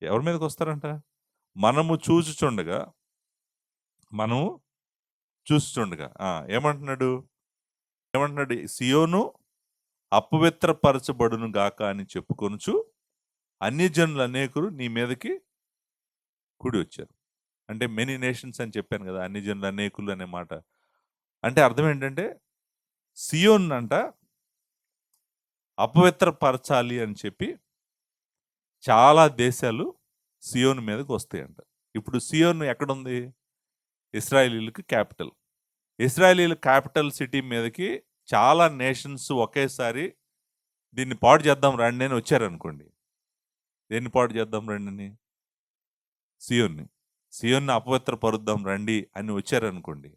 ఎవరి మీదకొస్తారంట? మనము చూచుచుండగా మనము చూచుచుండగా ఏమంటున్నాడు? ఏమంటున్నాడు? సియోను అపవిత్రపరచబడును గాక అని చెప్పుకొనుచు అన్యజనులు అనేకులు నీ మీదకి కూడి వచ్చారు. అంటే మెనీ నేషన్స్ అని చెప్పాను కదా! అన్యజనులు అనేకులు అనే మాట. అంటే అర్థం ఏంటంటే సియోన్ అంట అపవిత్రపరచాలి అని చెప్పి చాలా దేశాలు సియోను మీదకి వస్తాయంట. ఇప్పుడు సియోను ఎక్కడుంది? ఇశ్రాయేలీయులకి క్యాపిటల్. ఇశ్రాయేలీయుల క్యాపిటల్ సిటీ మీదకి చాలా నేషన్స్ ఒకేసారి దీన్ని పాడు చేద్దాం రండి అని వచ్చారనుకోండి. దేన్ని పాడు చేద్దాం రండి అని? సియోన్ని. సియోన్ని అపవిత్రపరుద్దాం రండి అని వచ్చారనుకోండి.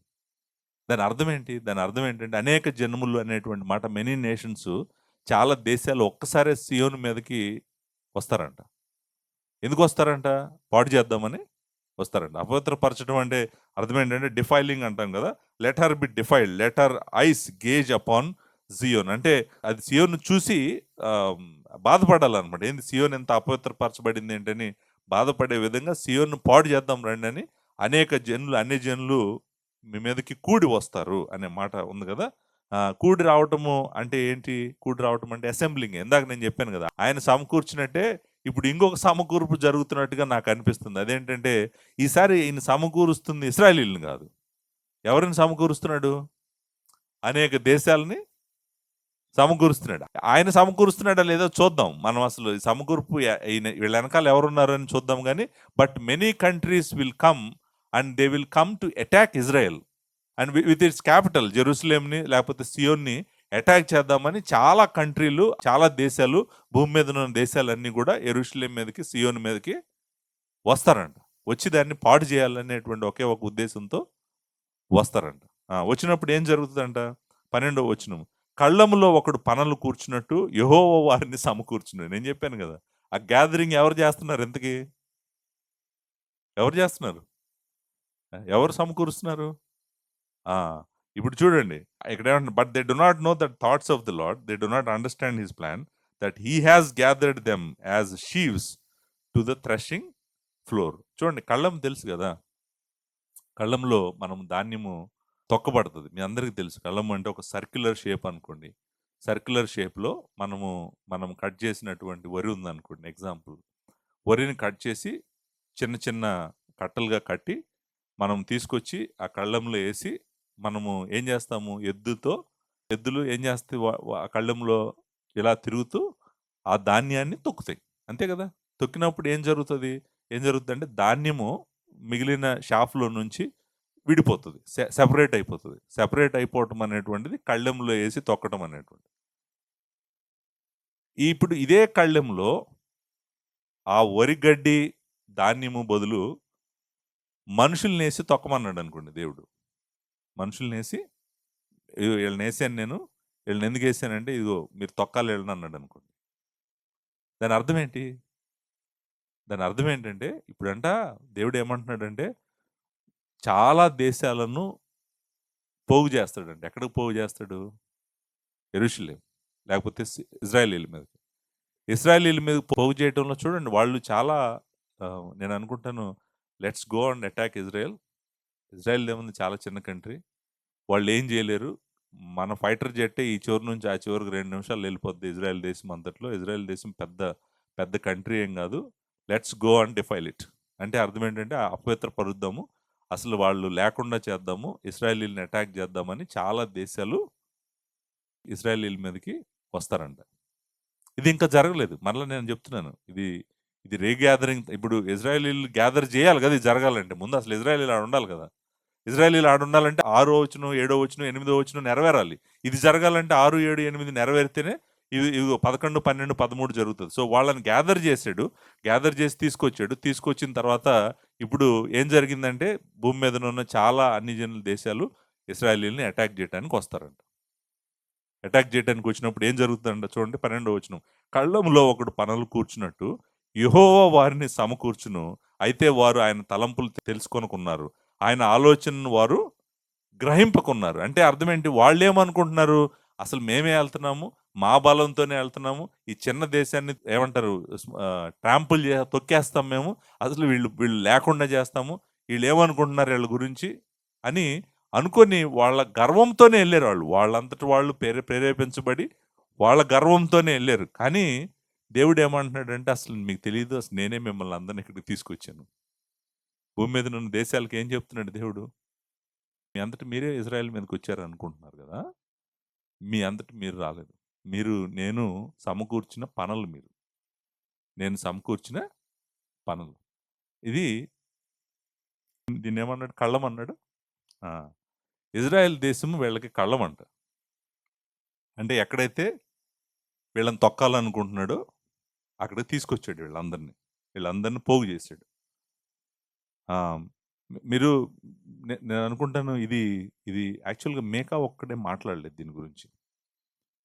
దాని అర్థం ఏంటి? దాని అర్థం ఏంటంటే అనేక జనములు అనేటువంటి మాట మెనీ నేషన్స్ చాలా దేశాలు ఒక్కసారే సియోను మీదకి వస్తారంట. ఎందుకు వస్తారంట? పాడు చేద్దామని వస్తారంట. అపవిత్రపరచడం అంటే అర్థం ఏంటంటే డిఫైలింగ్ అంటాం కదా. Let her be defiled, let her eyes gaze upon Zion. అంటే అది సియోను చూసి బాధపడాలన్నమాట. ఏంది సియోన్ ఎంత అపవిత్రపరచబడింది ఏంటని బాధపడే విధంగా సియోన్ను పాడు చేద్దాం రండి అని అన్ని జనులు మీ మీదకి కూడి వస్తారు అనే మాట ఉంది కదా. కూడి రావటము అంటే ఏంటి? కూడి రావటం అంటే అసెంబ్లింగ్. ఇందాక నేను చెప్పాను కదా, ఆయన సమకూర్చినట్టే ఇప్పుడు ఇంకొక సమకూర్పు జరుగుతున్నట్టుగా నాకు అనిపిస్తుంది. అదేంటంటే ఈసారి ఈయన సమకూరుస్తుంది ఇశ్రాయేలీయులను కాదు. ఎవరిని సమకూరుస్తున్నాడు? అనేక దేశాలని సమకూరుస్తున్నాడు. ఆయన సమకూరుస్తున్నాడా లేదో చూద్దాం. మనం అసలు సమకూర్పు వీళ్ళ వెనకాల ఎవరున్నారు అని చూద్దాం కానీ, but many countries will come and they will come to attack Israel and with its capital జెరూసలేంని లేకపోతే సియోన్ని అటాక్ చేద్దామని చాలా కంట్రీలు, చాలా దేశాలు, భూమి మీద ఉన్న దేశాలన్నీ కూడా యెరూషలేం మీదకి, సియోన్ మీదకి వస్తారంట. వచ్చి దాన్ని పాడు చేయాలనేటువంటి ఒకే ఒక ఉద్దేశంతో వస్తారంట. వచ్చినప్పుడు ఏం జరుగుతుందంట? 12వ వచనం. కళ్ళములో ఒకడు పనలు కూర్చున్నట్టు యెహోవా వారిని సమకూర్చున్నాడు. నేను చెప్పాను కదా, ఆ గ్యాదరింగ్ ఎవరు చేస్తున్నారు? ఎంతకి ఎవరు చేస్తున్నారు? ఎవరు సమకూరుస్తున్నారు? ఇప్పుడు చూడండి ఇక్కడ ఏమంటే, but they do not know that thoughts of the lord, they do not understand his plan, that he has gathered them as షీవ్స్ to the threshing floor. చూడండి, కళ్ళం తెలుసు కదా. కళ్ళంలో మనం ధాన్యము తొక్కబడుతుంది. మీ అందరికీ తెలుసు. కళ్ళం అంటే ఒక సర్క్యులర్ షేప్ అనుకోండి. సర్క్యులర్ షేప్లో మనం కట్ చేసినటువంటి వరి ఉందనుకోండి. ఎగ్జాంపుల్, వరిని కట్ చేసి చిన్న చిన్న కట్టలుగా కట్టి మనం తీసుకొచ్చి ఆ కళ్ళంలో వేసి మనము ఏం చేస్తాము? ఎద్దులు ఏం చేస్తాయి? ఆ కళ్ళంలో ఇలా తిరుగుతూ ఆ ధాన్యాన్ని తొక్కుతాయి. అంతే కదా. తొక్కినప్పుడు ఏం జరుగుతుందంటే ధాన్యము మిగిలిన షాఫ్లో నుంచి విడిపోతుంది, సెపరేట్ అయిపోతుంది. సెపరేట్ అయిపోవటం అనేటువంటిది కళ్ళెంలో వేసి తొక్కటం అనేటువంటి. ఇప్పుడు ఇదే కళ్ళెంలో ఆ వరిగడ్డి ధాన్యము బదులు మనుషుల్ని వేసి తొక్కమన్నాడు అనుకోండి దేవుడు. మనుషుల్ని వేసి, వీళ్ళని వేసాను నేను, వీళ్ళని ఎందుకు వేసానంటే ఇదిగో మీరు తొక్కాలి వీళ్ళని అన్నాడు అనుకోండి. దాని అర్థం ఏంటి? దాని అర్థం ఏంటంటే ఇప్పుడంట దేవుడు ఏమంటున్నాడంటే చాలా దేశాలను పోగు చేస్తాడంట. ఎక్కడికి పోగు చేస్తాడు? యెరూషలేం లేకపోతే ఇజ్రాయేలీల మీద. ఇజ్రాయేలీల మీద పోగు చేయడంలో చూడండి, వాళ్ళు చాలా నేను అనుకుంటాను let's go and attack Israel. Israel ఏముంది, చాలా చిన్న కంట్రీ. వాళ్ళు ఏం చేయలేరు. మన ఫైటర్ జెట్టే ఈ చివరి నుంచి ఆ చివరికి 2 నిమిషాల్లో వెళ్ళిపోద్ది ఇజ్రాయెల్ దేశం అంతట్లో. ఇజ్రాయెల్ దేశం పెద్ద పెద్ద కంట్రీ ఏం కాదు. Let's go and defile it. అంటే అర్థం ఏంటంటే అపవిత్రపరుద్దాము, అసలు వాళ్ళు లేకుండా చేద్దాము, ఇస్రాయేలీల్ని అటాక్ చేద్దామని చాలా దేశాలు ఇస్రాయేలీల మీదకి వస్తారంట. ఇది ఇంకా జరగలేదు. మరలా నేను చెప్తున్నాను, ఇది ఇది రీగ్యాదరింగ్. ఇప్పుడు ఇజ్రాయేలీలు గ్యాదర్ చేయాలి కదా ఇది జరగాలంటే. ముందు అసలు ఇజ్రాయేలీలు ఆడ ఉండాలి కదా. ఇజ్రాయేలీలు ఆడ ఉండాలంటే 6వ వచనం, 7వ వచనం, 8వ వచనం నెరవేరాలి. ఇది జరగాలంటే 6, 7, 8 నెరవేరితేనే ఇదిగో 11, 12, 13 జరుగుతుంది. సో వాళ్ళని గ్యాదర్ చేశాడు. గ్యాదర్ చేసి తీసుకొచ్చాడు. తీసుకొచ్చిన తర్వాత ఇప్పుడు ఏం జరిగిందంటే భూమి మీద ఉన్న చాలా అన్ని జనుల దేశాలు ఇస్రాయేలీల్ని అటాక్ చేయడానికి వస్తారంట. అటాక్ చేయడానికి వచ్చినప్పుడు ఏం జరుగుతుందంట చూడండి, 12వ వచనం. కళ్ళములో ఒకడు పనలు కూర్చున్నట్టు యెహోవా వారిని సమకూర్చును. అయితే వారు ఆయన తలంపులు తెలుసుకొనుకున్నారు, ఆయన ఆలోచనను వారు గ్రహింపకున్నారు. అంటే అర్థం ఏంటి? వాళ్ళేమనుకుంటున్నారు, అసలు మేమే వెళ్తున్నాము, మా బలంతోనే వెళ్తున్నాము, ఈ చిన్న దేశాన్ని ఏమంటారు ట్రాంపుల్ తొక్కేస్తాం మేము, అసలు వీళ్ళు వీళ్ళు లేకుండా చేస్తాము, వీళ్ళు ఏమనుకుంటున్నారు వీళ్ళ గురించి అని అనుకొని వాళ్ళ గర్వంతోనే వెళ్ళారు. వాళ్ళు వాళ్ళంతటి వాళ్ళు ప్రేరేపించబడి వాళ్ళ గర్వంతోనే వెళ్ళారు. కానీ దేవుడు ఏమంటున్నాడంటే, అసలు మీకు తెలియదు, అసలు నేనే మిమ్మల్ని అందరిని ఇక్కడికి తీసుకొచ్చాను. భూమి మీద ఉన్న దేశాలకు ఏం చెప్తున్నాడు దేవుడు? మీ అంతటి మీరే ఇజ్రాయెల్ మీదకి వచ్చారు అనుకుంటున్నారు కదా. మీ అంతటి మీరు రాలేదు. నేను సమకూర్చిన పనులు మీరు. నేను సమకూర్చిన పనులు. ఇది దీన్నేమన్నాడు? కళ్ళమన్నాడు. ఇజ్రాయెల్ దేశం వీళ్ళకి కళ్ళమంట. అంటే ఎక్కడైతే వీళ్ళని తొక్కాలనుకుంటున్నాడో అక్కడికి తీసుకొచ్చాడు వీళ్ళందరినీ పోగు చేశాడు. మీరు నేను అనుకుంటాను ఇది ఇది యాక్చువల్‌గా మేకా ఒక్కడే మాట్లాడలేదు దీని గురించి.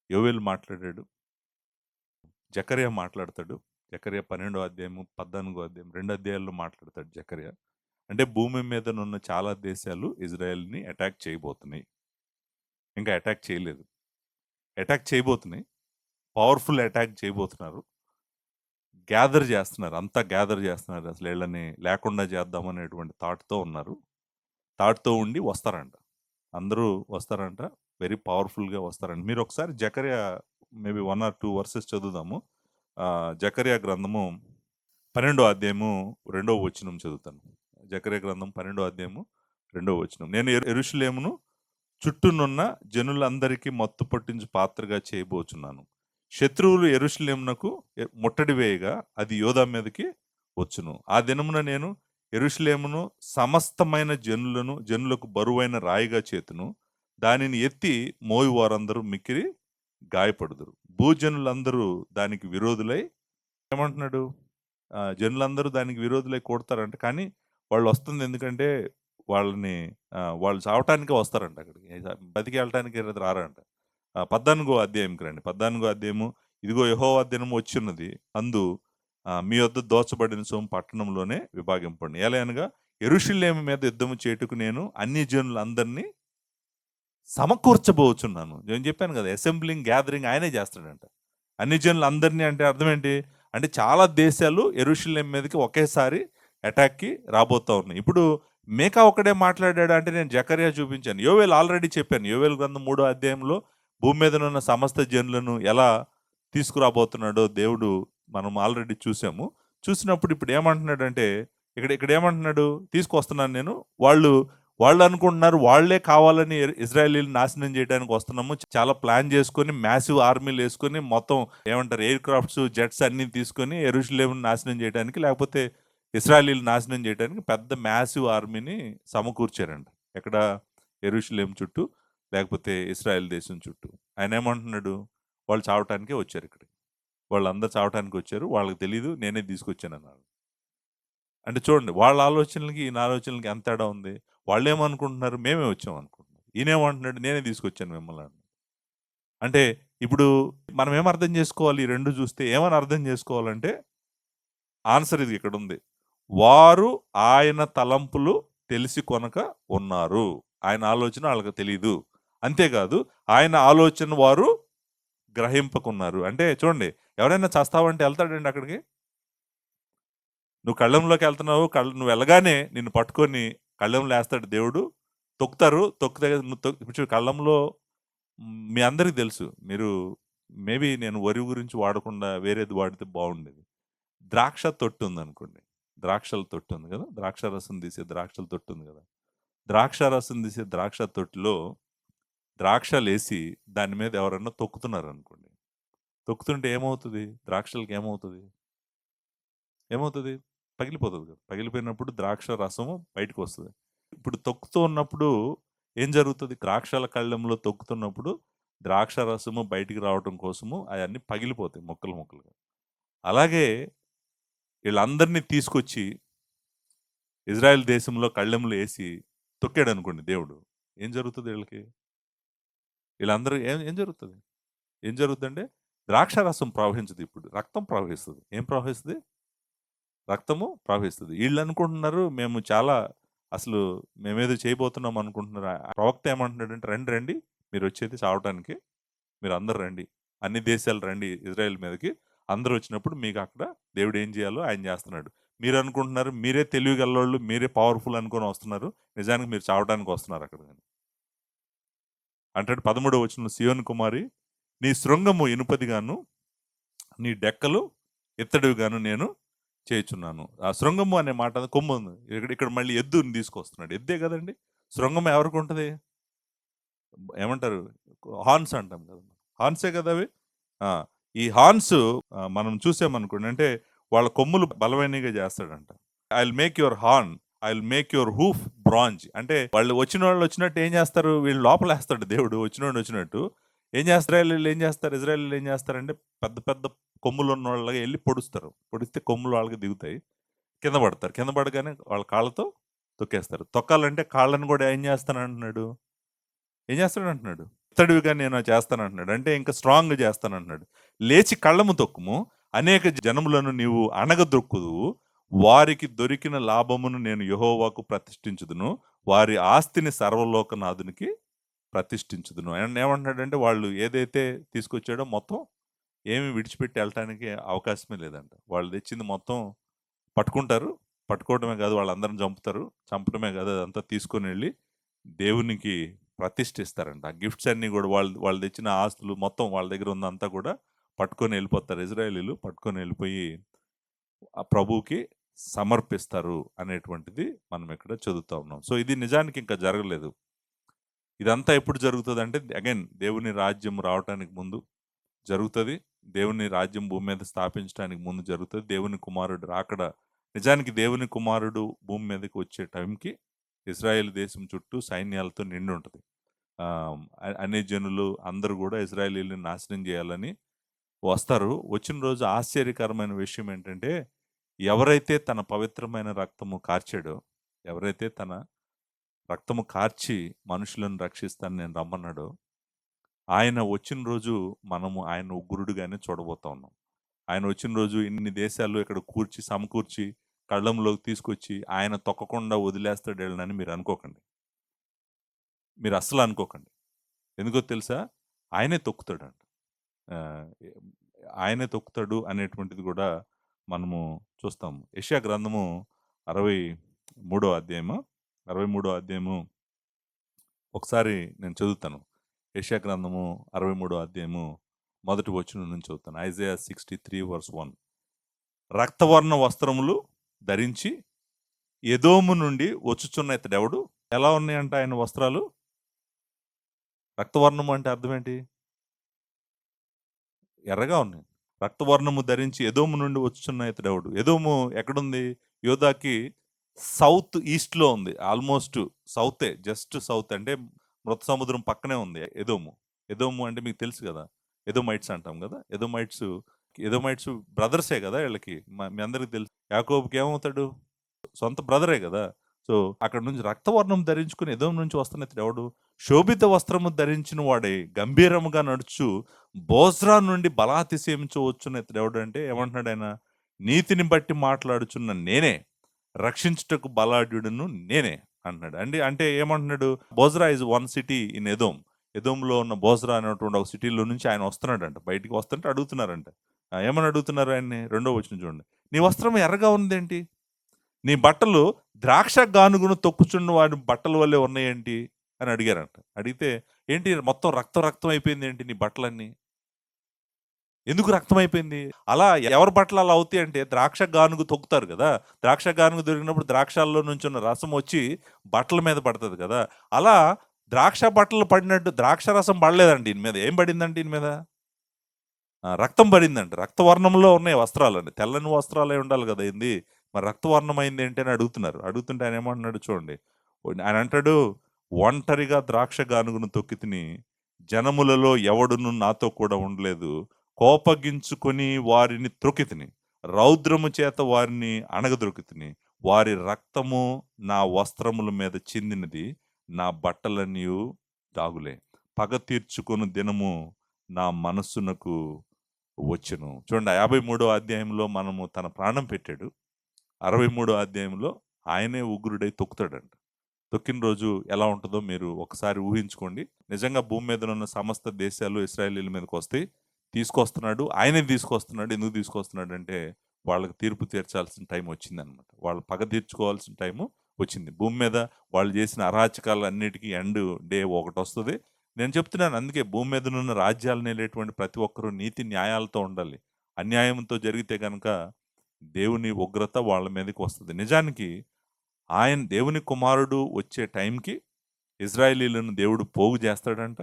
యోవేలు మాట్లాడాడు. జకర్యా మాట్లాడతాడు. జకర్యా 12వ అధ్యాయము, 14వ అధ్యాయం 2 అధ్యాయాల్లో మాట్లాడతాడు జకర్యా. అంటే భూమి మీదనున్న చాలా దేశాలు ఇజ్రాయెల్‌ని అటాక్ చేయబోతున్నాయి. ఇంకా అటాక్ చేయలేదు. అటాక్ చేయబోతున్నాయి. పవర్‌ఫుల్ అటాక్ చేయబోతున్నారు. గ్యాదర్ చేస్తున్నారు. అంతా గ్యాదర్ చేస్తున్నారు. అసలు వీళ్ళని లేకుండా చేద్దామనేటువంటి థాట్‌తో ఉన్నారు. థాట్‌తో ఉండి వస్తారంట. అందరూ వస్తారంట. వెరీ పవర్‌ఫుల్‌గా వస్తారంట. మీరు ఒకసారి జకర్యా మేబీ 1 or 2 వర్సెస్ చదువుదాము. జకర్యా గ్రంథము 12వ అధ్యాయము 2వ వచనం చదువుతాను. జకర్యా గ్రంథం 12వ అధ్యాయము 2వ వచనం. నేను యెరూషలేమును చుట్టూనున్న జనులందరికీ మత్తు పట్టించు పాత్రగా చేయబోచున్నాను. శత్రువులు యెరూషలేమునకు ముట్టడి వేయగా అది యోధా మీదకి వచ్చును. ఆ దినమున నేను యెరూషలేమును సమస్తమైన జనులకు బరువైన రాయిగా చేతును. దానిని ఎత్తి మోయి వారందరూ మిక్కిరి గాయపడుదురు. భూజనులందరూ దానికి విరోధులై ఏమంటున్నాడు? జనులందరూ దానికి విరోధులై కొడతారంట. కానీ వాళ్ళు వస్తుంది ఎందుకంటే వాళ్ళు చావటానికే వస్తారంట అక్కడికి. బతికి వెళ్ళటానికి రారంట. 14వ అధ్యాయంకి రండి. 14వ అధ్యాయము. ఇదిగో యెహోవా దినము వచ్చిన్నది, అందు మీ వద్ద దోచబడిన సొమ్ము పట్టణంలోనే విభాగింపండి. ఎలాగనగా యెరూషలేము మీద యుద్ధము చేయుటకు నేను అన్ని జనులందరినీ సమకూర్చబోచున్నాను. నేను చెప్పాను కదా, అసెంబ్లింగ్ గ్యాదరింగ్ ఆయనే చేస్తాడంట. అన్ని జనులందరినీ అంటే అర్థం ఏంటి? అంటే చాలా దేశాలు యెరూషలేము మీదకి ఒకేసారి అటాక్కి రాబోతా ఉన్నాయి. ఇప్పుడు మేకా ఒకడే మాట్లాడాడు అంటే నేను జకర్యా చూపించాను. యోవేలు ఆల్రెడీ చెప్పాను. యోవేలు గ్రంథం 3వ అధ్యాయంలో భూమి మీద ఉన్న సమస్త జనులను ఎలా తీసుకురాబోతున్నాడో దేవుడు మనం ఆల్రెడీ చూసాము. చూసినప్పుడు ఇప్పుడు ఏమంటున్నాడంటే ఇక్కడ ఏమంటున్నాడు? తీసుకొస్తున్నాను నేను. వాళ్ళు అనుకుంటున్నారు వాళ్ళే కావాలని ఇజ్రాయేలీలు నాశనం చేయడానికి వస్తున్నాము. చాలా ప్లాన్ చేసుకొని మ్యాసివ్ ఆర్మీలు వేసుకొని మొత్తం ఏమంటారు ఎయిర్ క్రాఫ్ట్స్, జెట్స్ అన్ని తీసుకొని యెరూషలేమును నాశనం చేయడానికి, లేకపోతే ఇశ్రాయేలీలు నాశనం చేయడానికి పెద్ద మ్యాసివ్ ఆర్మీని సమకూర్చారంట. ఎక్కడ? యెరూషలేము చుట్టూ, లేకపోతే ఇశ్రాయేల్ దేశం చుట్టూ. ఆయన ఏమంటున్నాడు? వాళ్ళు చావటానికే వచ్చారు ఇక్కడికి. వాళ్ళందరూ చావటానికి వచ్చారు. వాళ్ళకి తెలీదు, నేనే తీసుకొచ్చాను అన్నాడు. అంటే చూడండి, వాళ్ళ ఆలోచనలకి ఈయన ఆలోచనలకి ఎంత తేడా ఉంది. వాళ్ళు ఏమనుకుంటున్నారు? మేమే వచ్చాం అనుకుంటున్నారు. ఈయనేమంటున్నాడు? నేనే తీసుకొచ్చాను మిమ్మల్ని. అంటే ఇప్పుడు మనం ఏం అర్థం చేసుకోవాలి? ఈ రెండు చూస్తే ఏమని అర్థం చేసుకోవాలంటే ఆన్సర్ ఇది ఇక్కడ ఉంది. వారు ఆయన తలంపులు తెలిసి కొనక ఉన్నారు. ఆయన ఆలోచన వాళ్ళకి తెలీదు. అంతేకాదు ఆయన ఆలోచన వారు గ్రహింపకున్నారు. అంటే చూడండి, ఎవరైనా చస్తావంటే వెళ్తాడండి అక్కడికి? నువ్వు కళ్ళంలోకి వెళ్తున్నావు, నువ్వు వెళ్ళగానే నిన్ను పట్టుకొని కళ్ళంలో వేస్తాడు దేవుడు. తొక్కుతారు. తొక్కితే ఇప్పుడు కళ్ళంలో మీ అందరికి తెలుసు. మీరు మేబీ నేను వరి గురించి వాడకుండా వేరేది వాడితే బాగుండేది. ద్రాక్ష తొట్టు ఉందనుకోండి. ద్రాక్షల తొట్టు ఉంది కదా! ద్రాక్ష రసం తీసే ద్రాక్షల తొట్టు ఉంది కదా! ద్రాక్ష రసం తీసే ద్రాక్ష తొట్టిలో ద్రాక్షలేసి దాని మీద ఎవరన్నా తొక్కుతున్నారనుకోండి. తొక్కుతుంటే ఏమవుతది? ద్రాక్షలకి ఏమవుతది? ఏమవుతది? పగిలిపోతది కదా! పగిలిపోయినప్పుడు ద్రాక్ష రసము బయటకొస్తది. ఇప్పుడు తొక్కుతూ ఉన్నప్పుడు ఏం జరుగుతది? ద్రాక్షల కళ్ళెంలో తొక్కుతున్నప్పుడు ద్రాక్ష రసము బయటికి రావటం కోసము అయన్నీ పగిలిపోతాయి ముక్కలు ముక్కలుగా. అలాగే ఈళ్ళందరిని తీసుకొచ్చి ఇజ్రాయెల్ దేశంలో కళ్ళెంలో ఏసి తొక్కాడనుకోండి దేవుడు. ఏం జరుగుతది ఈళ్ళకి? ఈళ్ళందరూ ఏం ఏం జరుగుతది? ఏం జరుగుద్దంటే ద్రాక్షారసం ప్రవహించదు ఇప్పుడు. రక్తం ప్రవహిస్తది. ఏం ప్రవహిస్తది? రక్తము ప్రవహిస్తది. ఈళ్ళనుకుంటున్నారు మేము చాలా అసలు మేమేదో చేయబోతున్నాం అనుకుంటున్నారు. ఆ ప్రవక్త ఏమంటున్నాడంటే రండి రండి మీరొచ్చేది చావటానికి. మీరందరూ రండి. అన్ని దేశాలు రండి ఇజ్రాయెల్ మీదకి. అందరూ వచ్చినప్పుడు మీకు అక్కడ దేవుడు ఏం చేయాలో ఆయన చేస్తున్నాడు. మీరనుకుంటున్నారు మీరే తెలివి గల్లోళ్ళు, మీరే పవర్‌ఫుల్ అనుకోని వస్తున్నారు. నిజానికి మీరు చావటానికి వస్తున్నారు అక్కడికి. అంటాడు 13వ వచనంలో సీయోను కుమారి నీ శృంగము ఇనుపదిగాను, నీ డెక్కలు ఇత్తడివిగాను నేను చేయుచున్నాను. ఆ శృంగము అనే మాట కొమ్ము ఉంది. ఇక్కడ మళ్ళీ ఎద్దుని తీసుకొస్తున్నాడు. ఎద్దే కదండి! శృంగం ఎవరికి ఉంటది? ఏమంటారు? హార్న్స్ అంటాం కదా! హార్న్సే కదా అవి. ఆ! ఈ హార్న్స్ మనం చూసామనుకోండి అంటే వాళ్ళ కొమ్ములు బలమైనవిగా చేస్తాడంట. I will make your horn, I will make your hoof bronze. అంటే వాళ్ళు వచ్చినట్టు ఏం చేస్తారు? వీళ్ళు లోపలేస్తాడు దేవుడు వచ్చినట్టు. ఏం చేస్తారు ఈళ్ళు ఏం చేస్తారు? ఇజ్రాయేలీయులు ఏం చేస్తారంటే పెద్ద పెద్ద కొమ్ములు ఉన్నోళ్ళలాగా ఎళ్లి పొడుస్తారు. పొడిస్తే కొమ్ములు వాళ్ళకి దిగుతాయి. కింద పడతారు. కింద పడగానే వాళ్ళ కాళ్ళతో తొక్కేస్తారు. తొక్కాలంటే కాళ్ళని కూడా ఏం చేస్తానంటున్నాడు? ఏం చేస్తాడంటున్నాడు? ఇత్తడివిగా నేను చేస్తానంటున్నాడు. అంటే ఇంకా స్ట్రాంగ్‌గా చేస్తానంటున్నాడు. లేచి కళ్ళము తొక్కుము. అనేక జనములను నీవు అణగదొక్కుదువు. వారికి దొరికిన లాభమును నేను యెహోవాకు ప్రతిష్ఠించుదును. వారి ఆస్తిని సర్వలోకనాథునికి ప్రతిష్ఠించుదును. అండ్ ఏమంటున్నాడంటే వాళ్ళు ఏదైతే తీసుకొచ్చాడో మొత్తం ఏమి విడిచిపెట్టి ఎళ్ళటానికి అవకాశమే లేదంట. వాళ్ళు తెచ్చింది మొత్తం పట్టుకుంటారు. పట్టుకోవడమే కాదు వాళ్ళందరిని చంపుతారు. చంపడమే కాదు అదంతా తీసుకొనెళ్ళి దేవునికి ప్రతిష్ఠిస్తారంట. ఆ గిఫ్ట్స్ అన్నీ కూడా వాళ్ళు వాళ్ళు తెచ్చిన ఆస్తులు మొత్తం వాళ్ళ దగ్గర ఉందంతా కూడా పట్టుకొని వెళ్ళిపోతారు. ఇజ్రాయేలీయులు పట్టుకొని వెళ్ళిపోయి ఆ ప్రభువుకి సమర్పిస్తారు అనేటువంటిది మనం ఇక్కడ చదువుతా ఉన్నాం. సో ఇది నిజానికి ఇంకా జరగలేదు. ఇదంతా ఎప్పుడు జరుగుతదంటే అగైన్ దేవుని రాజ్యం రావటానికి ముందు జరుగుతది. దేవుని రాజ్యం భూమి మీద స్థాపించడానికి ముందు జరుగుతది. దేవుని కుమారుడు రాకడ నిజానికి దేవుని కుమారుడు భూమి మీదకి వచ్చే టైంకి ఇజ్రాయెల్ దేశం చుట్టూ సైన్యాలతో నిండి ఉంటది. అన్ని జనులు అందరూ కూడా ఇజ్రాయేలీయుల్ని నాశనం చేయాలని వస్తారు. వచ్చిన రోజు ఆశ్చర్యకరమైన విషయం ఏంటంటే ఎవరైతే తన పవిత్రమైన రక్తము కార్చాడో, ఎవరైతే తన రక్తము కార్చి మనుషులను రక్షిస్తానని నేను రమ్మన్నాడో, ఆయన వచ్చిన రోజు మనము ఆయన ఉగ్రుడుగానే చూడబోతా ఉన్నాం. ఆయన వచ్చిన రోజు ఇన్ని దేశాలు ఇక్కడ సమకూర్చి కళ్ళంలోకి తీసుకొచ్చి ఆయన తొక్కకుండా వదిలేస్తాడు వీళ్ళనని మీరు అనుకోకండి. మీరు అస్సలు అనుకోకండి. ఎందుకో తెలుసా? ఆయనే తొక్కుతాడంట. ఆహ్, ఆయనే తొక్కుతాడు అనేటువంటిది కూడా మనము చూస్తాము. యెషయా గ్రంథము 63 అధ్యాయము 63 అధ్యాయము ఒకసారి నేను చదువుతాను. యెషయా గ్రంథము 63 అధ్యాయము మొదటి వచనం నుంచి చదువుతాను. ఐజైయా 63:1 రక్తవర్ణ వస్త్రములు ధరించి ఎదోము నుండి వచ్చుచున్న ఇతడెవడు? ఎలా ఉన్నాయంట ఆయన వస్త్రాలు? రక్తవర్ణము అంటే అర్థం ఏంటి? ఎర్రగా ఉన్నాయి. రక్తవర్ణము ధరించి ఎదోము నుండి వచ్చుచున్న ఇతడెవడు? ఎదోము ఎక్కడుంది? యోదాకి సౌత్ ఈస్ట్‌లో ఉంది. ఆల్మోస్ట్ సౌతే. జస్ట్ సౌత్ అంటే మృత సముద్రం పక్కనే ఉంది ఎదోము. ఎదోము అంటే మీకు తెలుసు గదా! ఎదోమైట్స్ అంటాం గదా! ఎదోమైట్స్ బ్రదర్సే గదా! ఈళ్ళకి. మీ అందరికి తెలుసు. యాకోబుకి ఏమవుతాడు? సొంత బ్రదరే గదా! సో, అక్కడి నుంచి రక్తవర్ణం ధరించుకొని ఎదోము నుంచి వస్తున్న ఇతడెవడు? శోభిత వస్త్రము ధరించిన వాడై గంభీరముగా నడుచు బోజ్రా నుండి బలాతిశయించు వచ్చున్న ఇతడెవడంటే ఏమంటున్నాడాయన? నీతిని బట్టి మాట్లాడుచున్న నేనే. రక్షించుటకు బలాఢ్యుడును నేనే అంటున్నాడు. అంటే ఏమంటున్నాడు? Bozrah is one city in Edom. ఎదోమ్‌లో ఉన్న బోజ్రా అనేటువంటి ఒక సిటీలో నుంచి ఆయన వస్తున్నాడంట. బయటికి వస్తుంటే అడుగుతున్నారంట. ఏమని అడుగుతున్నారు ఆయన్ని? రెండో వచనం చూడండి. నీ వస్త్రం ఎర్రగా ఉందేంటి? నీ బట్టలు ద్రాక్ష గానుగును తొక్కుచున్న వాడి బట్టల వల్లే ఉన్నాయేంటి అని అడిగారంట. అడిగితే ఏంటి మొత్తం రక్తం రక్తం అయిపోయింది ఏంటి నీ బట్టలన్నీ? ఎందుకు రక్తం అయిపోయింది? అలా ఎవరి బట్టలు అలా అవుతాయి అంటే ద్రాక్ష గానుగు తొక్కుతారు కదా! ద్రాక్ష గానుగు దొరికినప్పుడు ద్రాక్షాల్లో నుంచున్న రసం వచ్చి బట్టల మీద పడతది కదా! అలా ద్రాక్ష బట్టలు పడినట్టు ద్రాక్ష రసం పడలేదండి ఈయన మీద. ఏం పడిందంటే ఈయన మీద? రక్తం పడిందంట. రక్తవర్ణంలో ఉన్నాయి వస్త్రాలండి. తెల్లని వస్త్రాలే ఉండాలి కదా! ఏంది మరి రక్తవర్ణమైంది ఏంటి అని అడుగుతున్నారు. అడుగుతుంటే ఆయన ఏమంటున్నాడు చూడండి. ఆయన అంటాడు, ఒంటరిగా ద్రాక్ష గానుగును తొక్కితిని, జనములలో ఎవడును నాతో కూడా ఉండలేదు. కోపగించుకొని వారిని త్రొక్కితిని, రౌద్రము చేత వారిని అణగద్రొక్కితిని. వారి రక్తము నా వస్త్రముల మీద చిందినది, నా బట్టలన్నీయు దాగులే. పగ తీర్చుకొను దినము నా మనస్సునకు వచ్చెను. చూడండి 53వ అధ్యాయంలో మనము తన ప్రాణం పెట్టాడు. 63వ అధ్యాయంలో ఆయనే ఉగ్రుడై తొక్కుతాడంట. తొక్కిన రోజు ఎలా ఉంటదో మీరు ఒకసారి ఊహించుకోండి. నిజంగా భూమి మీదనున్న సమస్త దేశాలు ఇశ్రాయేలీయుల మీదకొస్తాయి. తీసుకొస్తున్నాడు. ఆయనే తీసుకొస్తున్నాడు. ఎందుకు తీసుకొస్తున్నాడంటే వాళ్ళకి తీర్పు తీర్చాల్సిన టైం వచ్చిందనమాట. వాళ్ళు పగ తీర్చుకోవాల్సిన టైము వచ్చింది. భూమి మీద వాళ్ళు చేసిన అరాచకాలన్నిటికి ఎండ్ డే ఒకటొస్తది. నేను చెప్తున్నాను అందుకే భూమి మీదనున్న రాజ్యాలనేలేటువంటి ప్రతి ఒక్కరు నీతి న్యాయాలతో ఉండాలి. అన్యాయంతో జరిగితే గనక దేవుని ఉగ్రత వాళ్ళ మీదకి వస్తది. నిజానికి ఆయన దేవుని కుమారుడు వచ్చే టైంకి ఇజ్రాయేలీయులను దేవుడు పోగు చేస్తాడంట.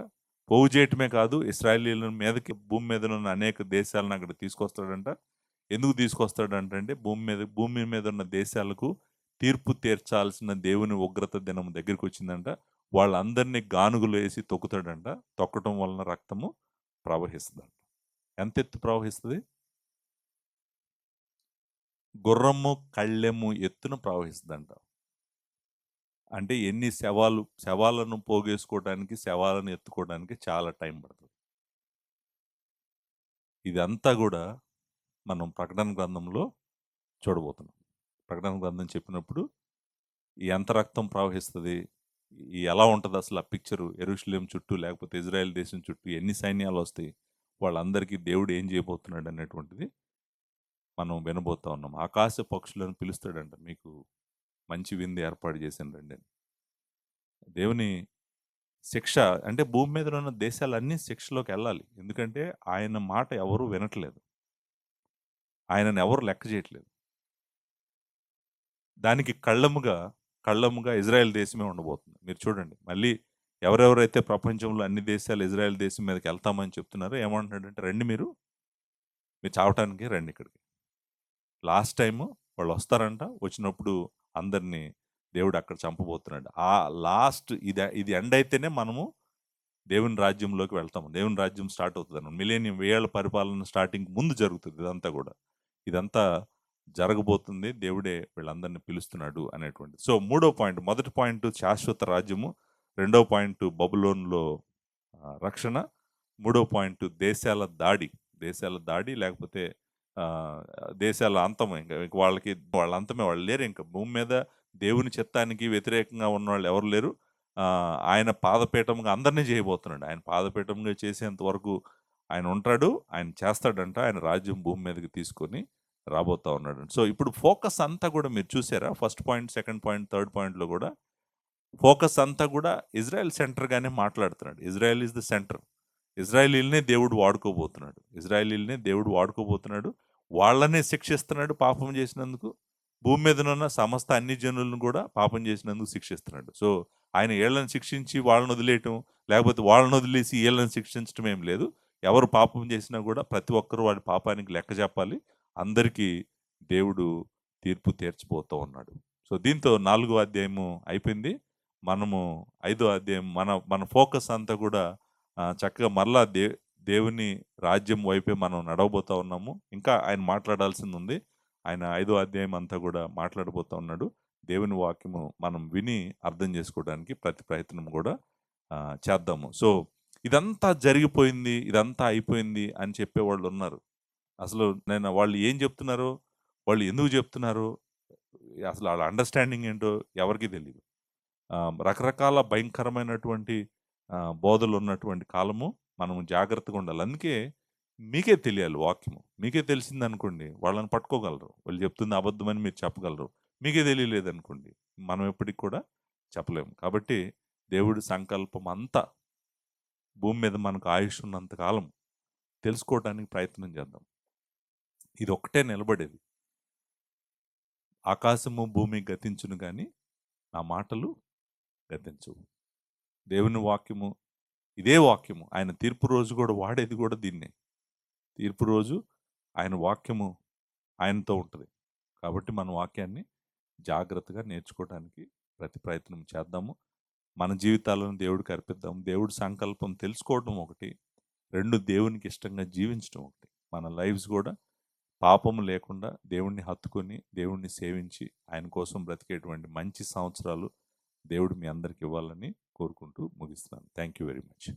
పోగు చేయటమే కాదు, ఇశ్రాయేలీయుల మీదకి భూమి మీదనున్న అనేక దేశాలను అక్కడికి తీసుకొస్తాడంట. ఎందుకు తీసుకొస్తాడంటే భూమి మీద ఉన్న దేశాలకు తీర్పు తీర్చాల్సిన దేవుని ఉగ్రత దినం దగ్గరికొచ్చిందంట. వాళ్ళందరినీ గానుగులో ఏసి తొక్కుతాడంట. తొక్కటం వలన రక్తము ప్రవహిస్తదంట. ఎంతెత్తు ప్రవహిస్తది? గుర్రము కళ్ళెము ఎత్తున ప్రవహిస్తదంట. అంటే ఎన్ని శవాలను పోగేసుకోవడానికి, శవాలను ఎత్తుకోవడానికి చాలా టైం పడతది. ఇదంతా గూడా మనం ప్రకటన గ్రంథంలో చూడబోతున్నాం. ప్రకటన గ్రంథం చెప్పినప్పుడు ఎంత రక్తం ప్రవహిస్తది? ఎలా ఉంటదసలు ఆ పిక్చరు? యెరూషలేం చుట్టూ లేకపోతే ఇజ్రాయెల్ దేశం చుట్టూ ఎన్ని సైన్యాలొస్తాయి? వాళ్ళందరికీ దేవుడు ఏం చేయబోతున్నాడు అనేటువంటిది మనం వినబోతా ఉన్నాం. ఆకాశ పక్షులను పిలుస్తాడంట. మీకు మంచి విందు ఏర్పాటు చేశాను రండి అని. దేవుని శిక్ష అంటే భూమి మీద ఉన్న దేశాలన్నీ శిక్షలోకెళ్ళాలి. ఎందుకంటే ఆయన మాట ఎవరు వినట్లేదు. ఆయనను ఎవరు లెక్క చేయట్లేదు. దానికి కళ్ళముగా ఇజ్రాయెల్ దేశమే ఉండబోతుంది. మీరు చూడండి. మళ్ళీ ఎవరెవరైతే ప్రపంచంలో అన్ని దేశాలు ఇజ్రాయెల్ దేశం మీదకెళ్తామని చెప్తున్నారో ఏమంటున్నాడంటే, "రండి మీరు చావటానికి రండి ఇక్కడికి." లాస్ట్ టైము వాళ్ళొస్తారంట. వచ్చినప్పుడు అందరిని దేవుడు అక్కడ చంపబోతున్నాడు. ఆ లాస్ట్ ఇది ఎండ్ అయితేనే మనము దేవుని రాజ్యంలోకి వెళ్తాము. దేవుని రాజ్యం స్టార్ట్ అవుతదనమాట. మిలేనియం వేయేళ్ల పరిపాలన స్టార్టింగ్ ముందు జరుగుతది ఇదంతా గూడా. ఇదంతా జరగబోతుంది. దేవుడే వీళ్ళందరిని పిలుస్తున్నాడు అనేటువంటిది. సో, మూడో పాయింట్, మొదటి పాయింట్ శాశ్వత రాజ్యము. రెండో పాయింట్ బబులోనులో రక్షణ. మూడో పాయింట్ దేశాల దాడి. దేశాల దాడి లేకపోతే ఆహ్, దేశాల అంతం. ఇంక వాళ్ళ అంతమే. వాళ్ళు లేరింక. భూమి మీద దేవుని చిత్తానికి వ్యతిరేకంగా ఉన్నవాళ్ళు ఎవరు లేరు. ఆయన పాదపీఠంగా అందరిని చేయబోతున్నాడు. ఆయన పాదపీఠంగా చేసేంత వరకు ఆయన ఉంటాడు. ఆయన చేస్తాడంట. ఆయన రాజ్యం భూమి మీదకి తీసుకొని రాబోతా ఉన్నాడు. సో, ఇప్పుడు ఫోకస్ అంతా గూడా మీరు చూసారా? First point, second point, third పాయింట్‌లో గూడా ఫోకస్ అంతా గూడా ఇజ్రాయెల్ సెంటర్‌గానే మాట్లాడుతున్నాడు. Israel is the centre. ఇజ్రాయేలీయులనే దేవుడు వాడుకోబోతున్నాడు. ఇజ్రాయేలీయులనే దేవుడు వాడుకోబోతున్నాడు. వాళ్ళనే శిక్షిస్తున్నాడు పాపం చేసినందుకు. భూమి మీదనున్న సమస్త అన్ని జనులను గూడా పాపం చేసినందుకు శిక్షిస్తున్నాడు. సో, ఆయన ఈళ్ళని శిక్షించి వాళ్ళని వదిలేయటం, లేకపోతే వాళ్ళని వదిలేసి ఈళ్ళని శిక్షించటం ఏం లేదు. ఎవరు పాపం చేసినా గూడా ప్రతి ఒక్కరు వాడి పాపానికి లెక్క చెప్పాలి. అందరికీ దేవుడు తీర్పు తీర్చబోతూ ఉన్నాడు. సో, దీంతో 4వ అధ్యాయము అయిపోయింది. మనము 5వ అధ్యాయం మన మన ఫోకస్ అంతా గూడా చక్కగా మరలా దేవుని రాజ్యం వైపే మనం నడవబోతా ఉన్నాము. ఇంకా ఆయన మాట్లాడాల్సిందుంది. ఆయన 5వ అధ్యాయం అంతా గూడా మాట్లాడబోతా ఉన్నాడు. దేవుని వాక్యము మనం విని అర్థం చేసుకోవడానికి ప్రతి ప్రయత్నం గూడా చేద్దాము. సో, ఇదంతా జరిగిపోయింది, ఇదంతా అయిపోయింది అని చెప్పేవాళ్ళున్నారు. అసలు వాళ్ళు ఏం జెప్తున్నారో, వాళ్ళు ఎందుకు జెప్తున్నారో, అసలు ఆళ్ళ అండర్‌స్టాండింగ్ ఏంటో ఎవరికీ తెలీదు. రకరకాల భయంకరమైనటువంటి బోధలున్నటువంటి కాలము. మనము జాగ్రత్తగా ఉండాలి. అందుకే మీకే తెలియాలి వాక్యము. మీకే తెలిసిందనుకోండి, వాళ్ళని పట్టుకోగలరు. వాళ్ళు చెప్తుంది అబద్ధమని మీరు చెప్పగలరు. మీకే తెలియలేదనుకోండి, మనం ఎప్పటికి కూడా చెప్పలేము. కాబట్టి దేవుడి సంకల్పం అంతా భూమి మీద మనకు ఆయుష్ ఉన్నంత కాలం తెలుసుకోవడానికి ప్రయత్నం చేద్దాం. ఇదొక్కటే నిలబడేది. ఆకాశము, భూమి గతించును గాని, నా మాటలు గతించవు. దేవుని వాక్యము ఇదే వాక్యము. ఆయన తీర్పు రోజు కూడా వాడేది కూడా దీన్నే. తీర్పు రోజు ఆయన వాక్యము ఆయనతో ఉంటది. కాబట్టి మన వాక్యాన్ని జాగ్రత్తగా నేర్చుకోవడానికి ప్రతి ప్రయత్నం చేద్దాము. మన జీవితాలను దేవుడికి అర్పిద్దాం. దేవుడి సంకల్పం తెలుసుకోవడం ఒకటి. 2 దేవునికి ఇష్టంగా జీవించడం ఒకటి. మన లైఫ్స్ గూడా పాపము లేకుండా దేవుడిని హత్తుకొని, దేవుడిని సేవించి, ఆయన కోసం బ్రతికేటువంటి మంచి సంవత్సరాలు దేవుడు మీ అందరికి ఇవ్వాలని కోరుకుంటూ ముగిస్తున్నాను. Thank you very much.